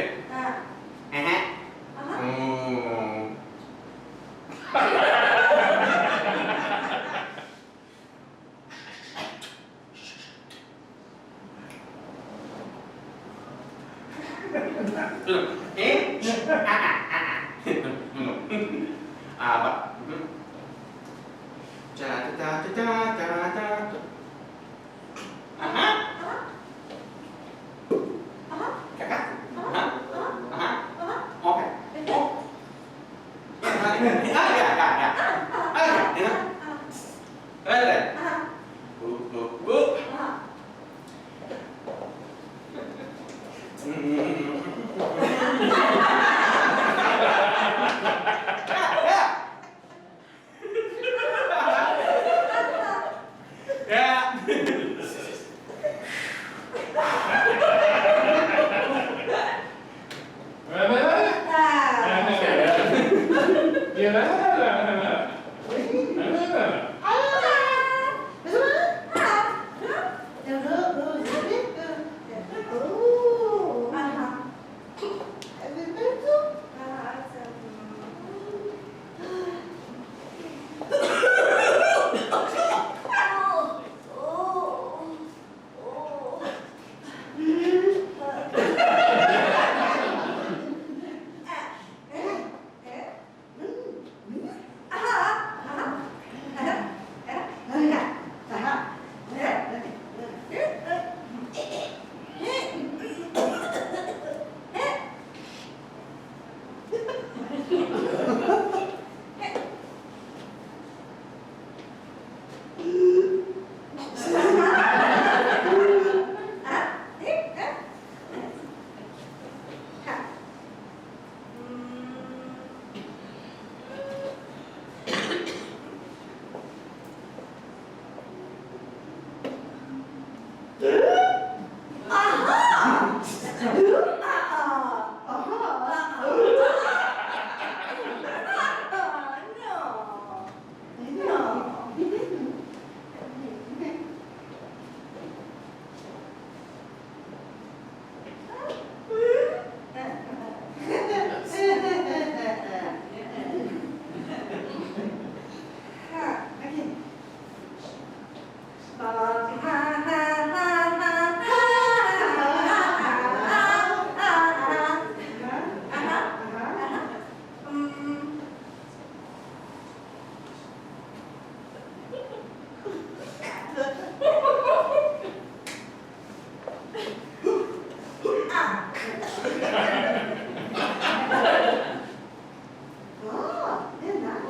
Ah, and that.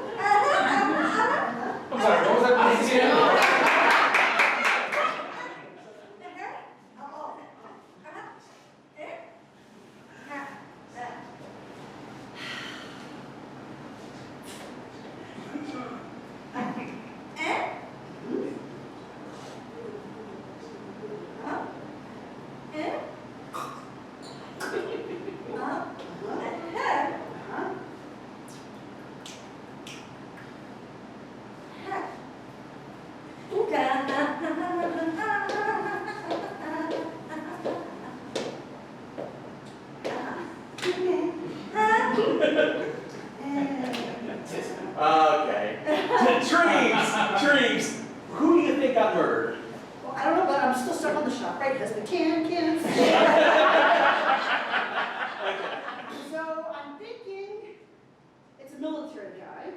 I'm sorry, what was that please again? Okay. Trees. Who do you think got murdered? Well, I don't know, but I'm still stuck on the shop, right? Because the can. So I'm thinking it's a military guy.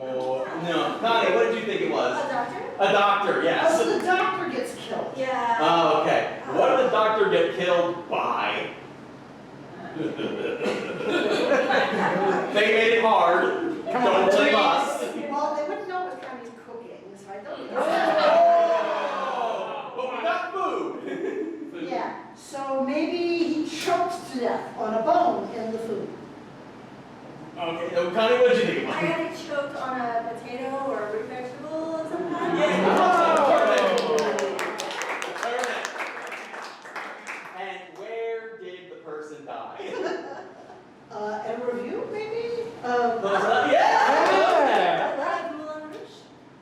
Oh, no. Connie, what did you think it was? A doctor? A doctor, yes. Oh, so the doctor gets killed. Yeah. Oh, okay. What did the doctor get killed by? They made it hard. Don't blame us. Well, they wouldn't know it was Connie's cooking, so I don't think Oh, but we got food. Yeah, so maybe he choked to death on a bone in the food. Okay, Connie, what did you think it was? I got it choked on a potato or a root vegetable of some kind. Perfect. And where did the person die? And review, maybe? Yeah! Moulin Rouge?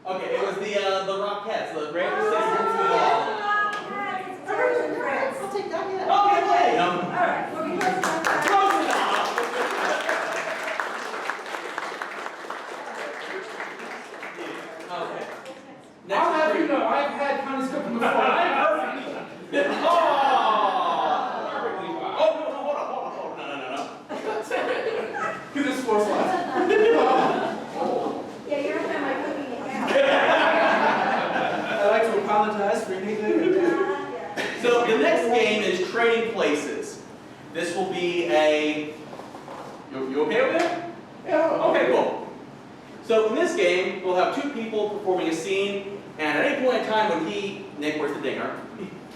Okay, it was the Rockettes, the Grand Oh, City. it's Paris and France. I'll take that, yeah. Okay, wait. All right, well, we close enough time. Close enough. Okay. I'll have you Next. know, I've had Connie's cooking before. I'm perfect. Oh! Perfectly fine. Oh, no, hold on. No. Because it's 4 slides. Yeah, you're not my cooking account. I'd like to apologize for anything. Yeah. So the next game is Trading Places. This will be a... You okay with it? Yeah. Okay, cool. So in this game, we'll have 2 people performing a scene, and at any point in time when Nick, where's the dinger?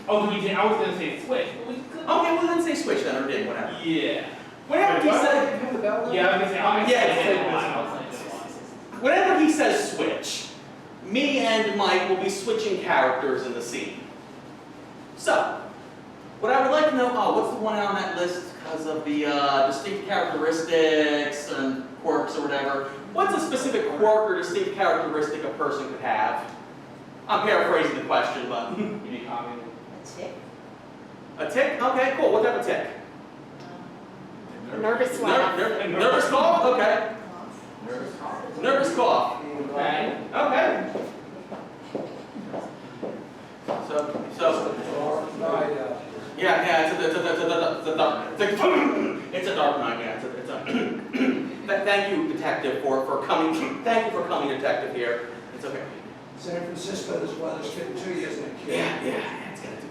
Oh, we did. I was gonna say switch, but we could. Okay, well then say switch then, or ding, whatever. Yeah. Whenever he says, Hit the bell. Yeah, I was gonna say. I'm Yeah. Whenever he says switch, me and Mike will be switching characters in the scene. So, what I would like to know, what's the one on that list because of the distinct characteristics and quirks or whatever? What's a specific quirk or distinct characteristic a person could have? I'm paraphrasing the question, but... You need comment? A tick. A tick? Okay, cool. What type of tick? Nervous laugh. Nervous cough? Okay. Nervous cough. Okay. Okay. So, yeah, it's a dark night, yeah. Thank you, detective, for coming. Thank you for coming, detective, here. It's okay. San Francisco, this weather's getting to you, isn't it, kid? Yeah, it's gonna do.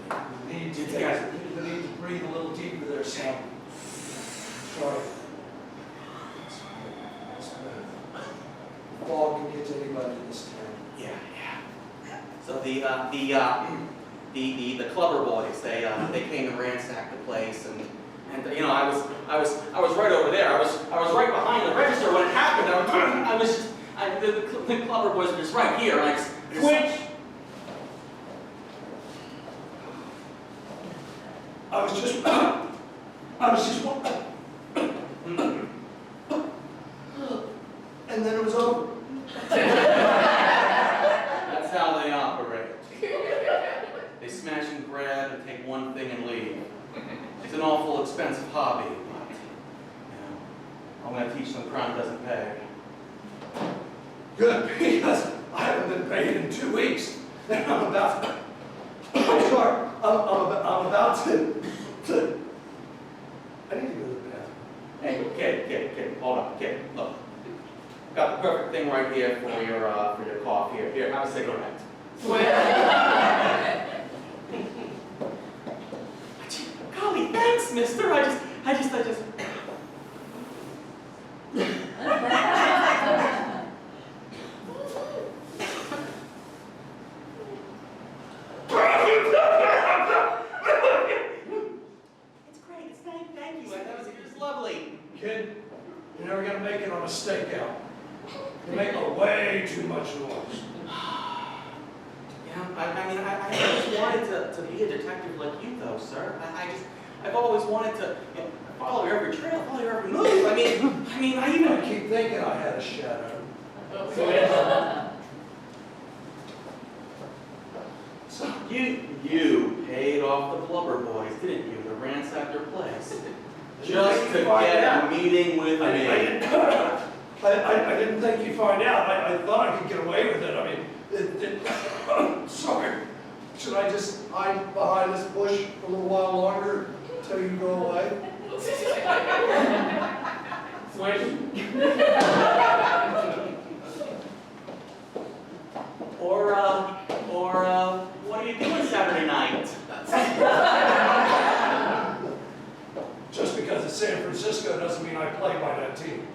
You need to It's take, got- you need to breathe a little deeper there, Sam. Sorry. Fog can get to anybody in this town. Yeah. So the Clubber boys, they came and ransacked the place, and you know, I was right over there. I was right behind the register when it happened. The Clubber boys were just right here. And I just Switch. I was just and then it was over. That's how they operate. They smash and grab and take one thing and leave. It's an awful expensive hobby, but you know, I'm going to teach them crime doesn't pay. Good, because I haven't been paid in 2 weeks. And I'm about to, I need to go to the bathroom. Hey, kid, hold on, kid, look. Got the perfect thing right here for your cough. Here, have a cigarette. Golly, thanks, mister. I just. It's great. Thank you. That was lovely. Kid, you're never gonna make it on a stakeout. You're making way too much noise. Yeah, I mean, I always wanted to be a detective like you, though, sir. I've always wanted to follow your every trail, follow your every move. I mean, I even. I keep thinking I had a shadow. So you paid off the Blubber Boys, didn't you, to ransack their place? Just to get a meeting with me. I didn't think you'd find out. I thought I could get away with it. I mean, sorry. Should I just hide behind this bush for a little while longer until you go away? Switch. Or what are you doing Saturday night? Just because it's San Francisco doesn't mean I play by that team.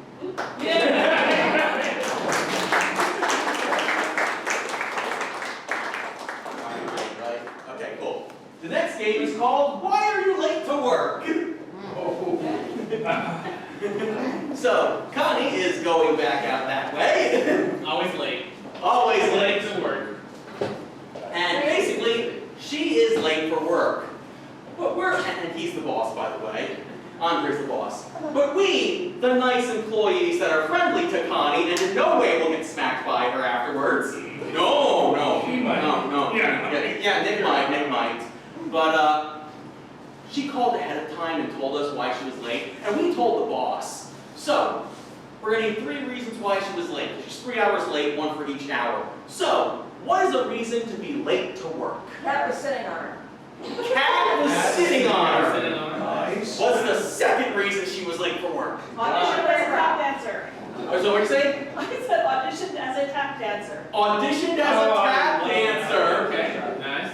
Right? Okay, cool. The next game is called Why Are You Late to Work? So, Connie is going back out that way. Always late. Always Late late. to work. And basically, she is late for work. But and he's the boss, by the way. Andre's the boss. But we, the nice employees that are friendly to Connie and in no way will get smacked by her afterwards. No. He might. No. Yeah, Nick might. But, she called ahead of time and told us why she was late, and we told the boss. So, we're gonna need 3 reasons why she was late. She's 3 hours late, 1 for each hour. So, what is a reason to be late to work? Cat was sitting on her. Cat was sitting on her. Sitting on her. Nice. What's the second reason she was late for work? Audition as a tap dancer. So what you say? I said auditioned as a tap dancer. Auditioned as a tap dancer. Okay, nice.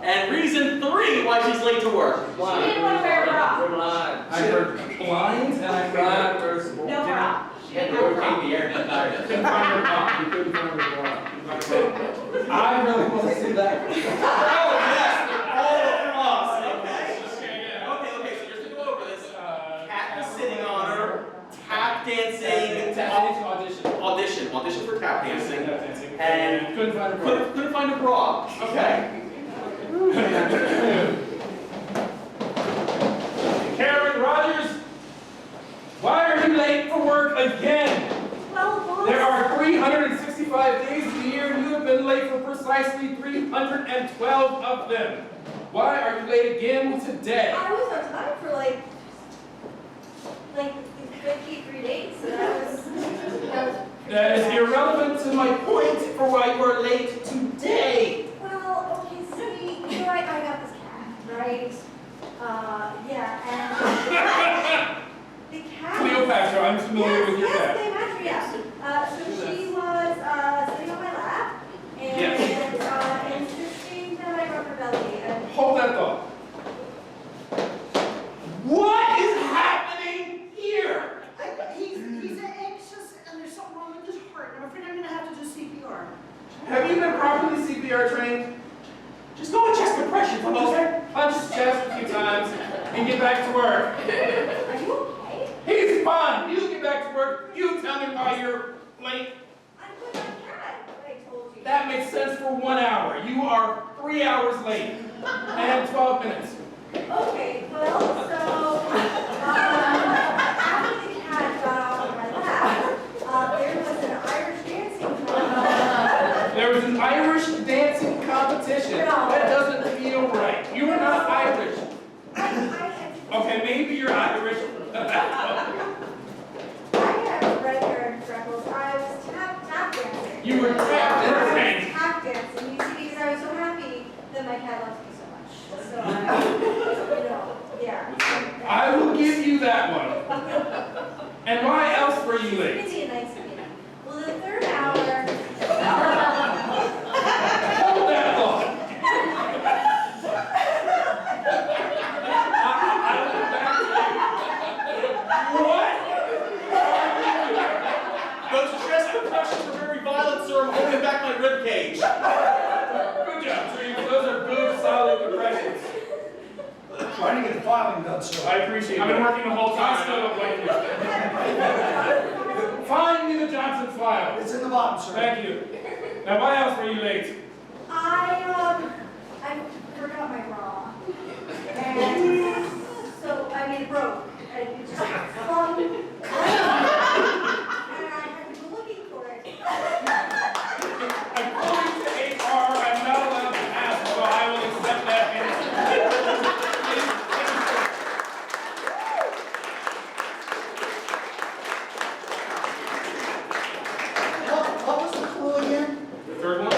And reason 3 why she's late to work. She didn't want to wear a bra. Blind. I heard blind and I Blind heard versus No bra. She had no bra. couldn't find her bra. You couldn't find her bra. I really want to see that. Oh yes, all from us. Okay. Okay, so just to go over this. Cat was sitting on her, tap dancing. Audition for tap dancing. And couldn't find her bra. Couldn't find a bra. Okay. Karen Rogers, why are you late for work again? Well, boss. There are 365 days a year and you have been late for precisely 312 of them. Why are you late again today? I was on time for like 53 days, so that was That is irrelevant to my point for why you are late today. Well, okay, see, you're right, I got this cat, right? Yeah, and the cat. Cleopatra, I'm familiar with your Yes, cat. Cleopatra, yeah. So she was sitting on my lap and Yes. insisting that I rub her belly. And Hold that thought. What is happening here? He's anxious and there's something wrong with his heart. I'm afraid I'm gonna have to do CPR. Have you been properly CPR trained? Just go and chest compression. Punch his chest a few times and get back to work. are you okay? He's fine. You get back to work. You tell me why you're late. I'm with my cat, I told you. That makes sense for 1 hour. You are 3 hours late and 12 minutes. Okay, well, so, after the cat got off of my lap, there was an Irish dancing competition. There was an Irish dancing competition. No. That doesn't feel right. You are not Irish. Okay, maybe you're Irish. I have red hair and freckles. I was tap dancing. You were tap dancing. I was tap dancing, you see, because I was so happy that my cat loves me so much. So I, yeah. I will give you that one. And why else were you late? It's a nice meeting. Well, the third hour. Hold that thought. I will get back to you. Trying to get the filing done, sir. I appreciate it. I've been working the whole time. Still don't like you. Find me the Johnson file. It's in the bottom, sir. Thank you. Now, why else were you late? I forgot my bra. And so, I mean, it broke. And it just flung. And I had to go looking for it. According to HR, I'm not allowed to ask, so I will accept that answer. What was the clue again? The third one?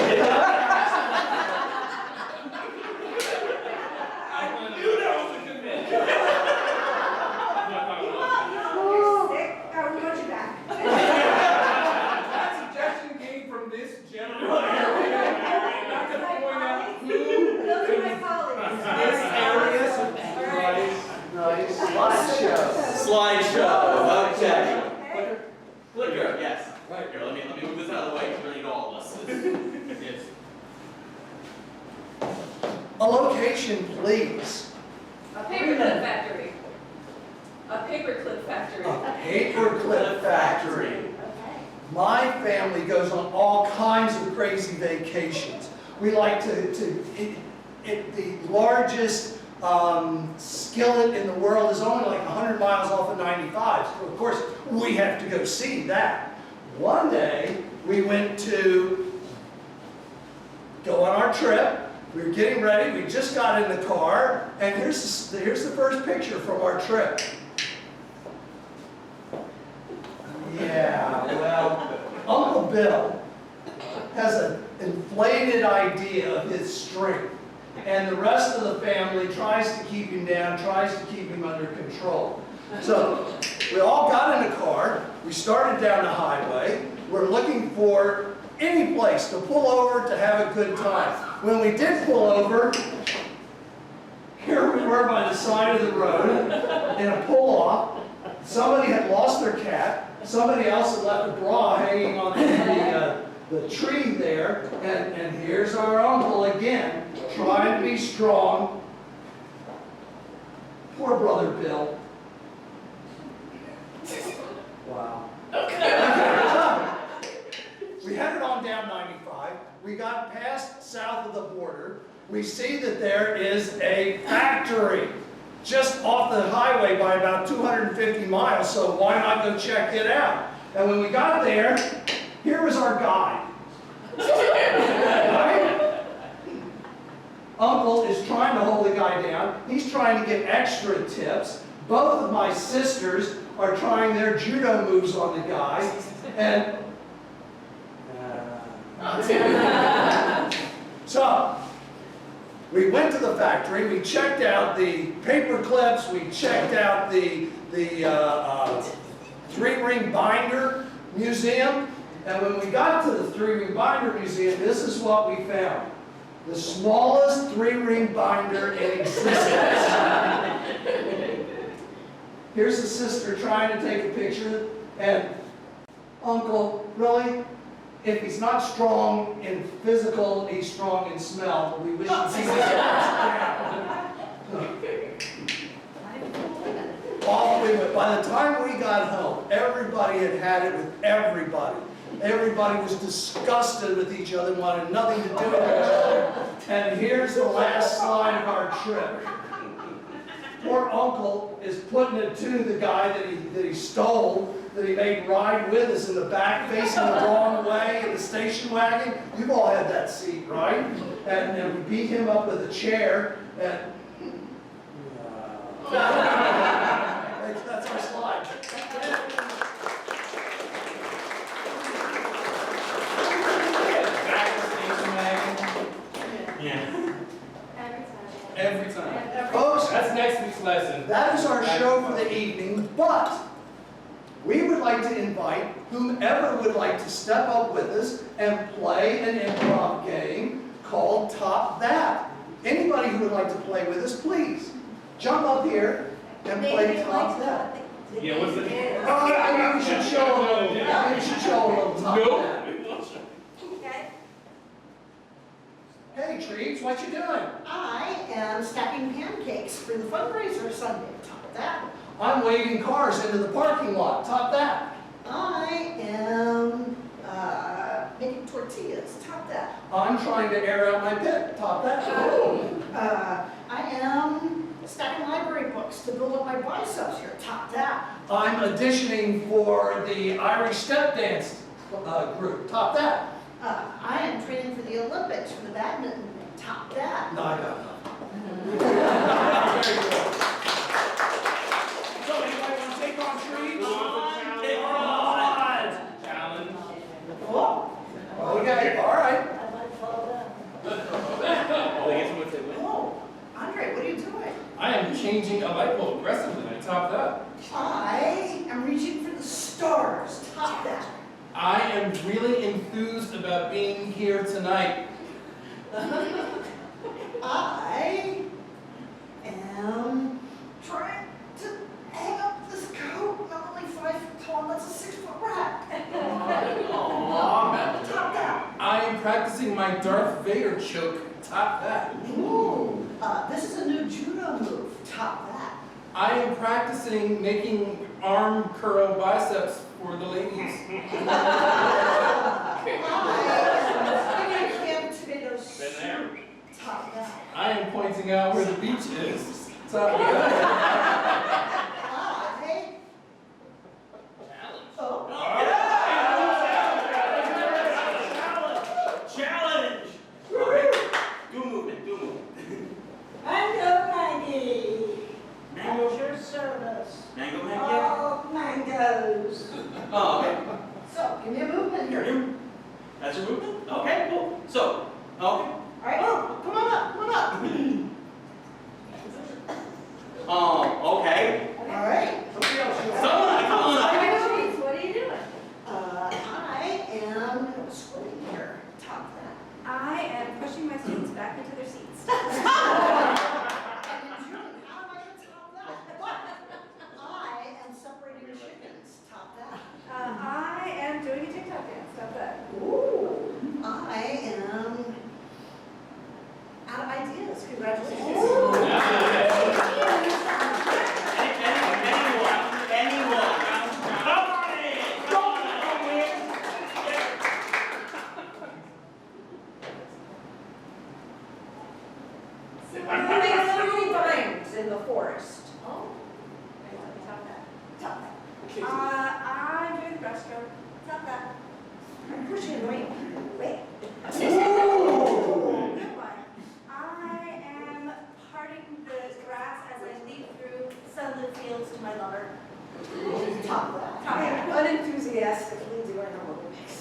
You know the convention. You're sick. We want you back. That suggestion came from this gentleman. I'm not going to point out who. Those are my colleagues. Nice slideshow. Slideshow, okay. Okay. Clicker, yes. Right. Here, let me move this out of the way, because we need all of us. Yes. A location, please. A paperclip factory. A paperclip factory. A paperclip factory. Okay. My family goes on all kinds of crazy vacations. We like the largest skillet in the world is only like 100 miles off of 95. So of course, we have to go see that. One day, we went to go on our trip. We were getting ready. We just got in the car. And here's the first picture from our trip. Yeah, well, Uncle Bill has an inflated idea of his strength. And the rest of the family tries to keep him down, tries to keep him under control. So we all got in the car, we started down the highway, we're looking for any place to pull over to have a good time. When we did pull over, here we were by the side of the road in a pull-off. Somebody had lost their cat, somebody else had left a bra hanging on the tree there, and here's our uncle again, trying to be strong. Poor brother Bill. Wow. We headed on down 95. We got past south of the border. We see that there is a factory just off the highway by about 250 miles, so why not go check it out? And when we got there, here was our guide. Right? Uncle is trying to hold the guy down. He's trying to get extra tips. Both of my sisters are trying their judo moves on the guy. And so, we went to the factory, we checked out the paper clips, we checked out the three-ring binder museum, and when we got to the three-ring binder museum, this is what we found. The smallest three-ring binder in existence. Here's the sister trying to take a picture, and Uncle, really? If he's not strong in physical, he's strong in smell. We wish he'd see this down. Off we went. By the time we got home, everybody had had it with everybody. Everybody was disgusted with each other, wanted nothing to do with each other. And here's the last slide of our trip. Poor uncle is putting it to the guy that he stole, that he made ride with us in the back, facing the wrong way in the station wagon. You've all had that seat, right? And we beat him up with a chair, and that's our slide. Yeah. Every time. Folks, That's next week's lesson. that is our show for the evening, but we would like to invite whomever would like to step up with us and play an improv game called Top That. Anybody who would like to play with us, please jump up here and play Top That. Yeah, what's the... I mean, we should show a little. We should show a little Top Nope. That. Okay. Hey, Treats, what you doing? I am am stacking pancakes for the fundraiser Sunday. Top that. I'm waving cars into the parking lot. Top that. I am making tortillas. Top that. I'm trying to air out my pit. Top that. I am stacking library books to build up my biceps here. Top that. I'm auditioning for the Irish step dance group. Top that. I am training for the Olympics for the badminton. Top that. No, I got nothing. So anybody want to take on trees? Take on. Challenge. Oh, Okay, all right. I might fall down. Oh, I guess I'm gonna say win. Oh, Andre, what are you doing? I am changing a light bulb aggressively. I top that. I am reaching for the stars. Top that. I am really enthused about being here tonight. I am trying to hang up this coat. I'm only 5 foot tall. That's a 6 foot rat. Aw, Top that. I am practicing my Darth Vader choke. Top that. Ooh, this is a new judo move. Top that. I am practicing making arm curl biceps for the ladies. I am canned tomato soup. Top that. I am pointing out where the beach is. Top that. Oh. Challenge! Okay. Do movement, do movement. Mango Maggie. Mango? At your service. Mango man, yeah? Oh, mangoes. Oh, okay. So, give me a movement Here, here. here. That's your movement? Okay, cool. So, okay. All right, oh, come on up, come on up. Okay. All right. Somebody else. Someone, come on up. What are you doing? I am squirting here. Top that. I am pushing my students back into their seats. And in June, how am I going to top that? But I am separating chickens. Top that. I am doing a TikTok dance. Stop that. Ooh. I am out of ideas. Congratulations. Anyone. Come on in. Come on in. Moving vines in the forest. Oh. Top that. Top that. I'm doing the breaststroke. Top that. I'm pushing it away. Wait. Good one. I am parting the grass as I leap through sunlit fields to my lover. Top that. Top that. Unenthusiastic Lindsay right on Olympics.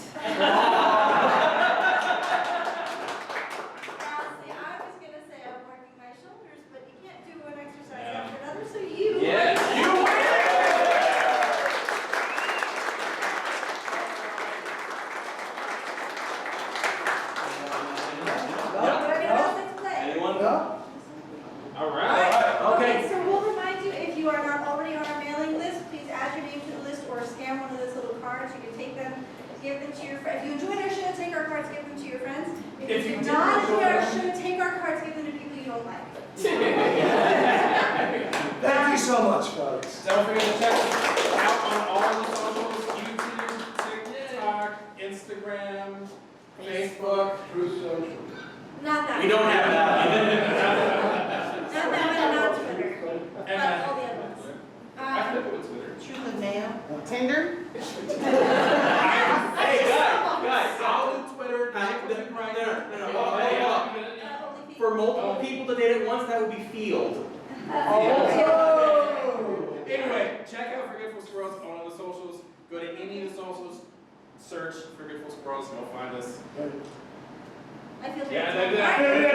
See, I was gonna say I'm working my shoulders, but you can't do one exercise after another, so you. Yes, you win! Everybody else gets to play. Anyone? No? All right. Okay. So we'll remind you, if you are not already on our mailing list, please add your name to the list or scan one of those little cards. You can take them, give them to your friends. If you enjoyed our show, take our cards, give them to your friends. If you didn't did not enjoy enjoy our our show, take our cards, give them to people you don't like. Thank you so much, folks. Don't forget to check us out on all the socials: YouTube, TikTok, Instagram, Facebook. True social. Not that We one. don't have Not that. that one, and not Twitter. But And all the other ones. I flip it with Twitter. Truth and mail. Tinder. Hey, guys. Follow Twitter, No. Instagram. Hey, Only For multiple people to date at once, that would be field. Anyway, check out Forgetful Squirrels on all the socials. Go to any of the socials, search Forgetful Squirrels, and you'll find us. I feel Yeah, very that-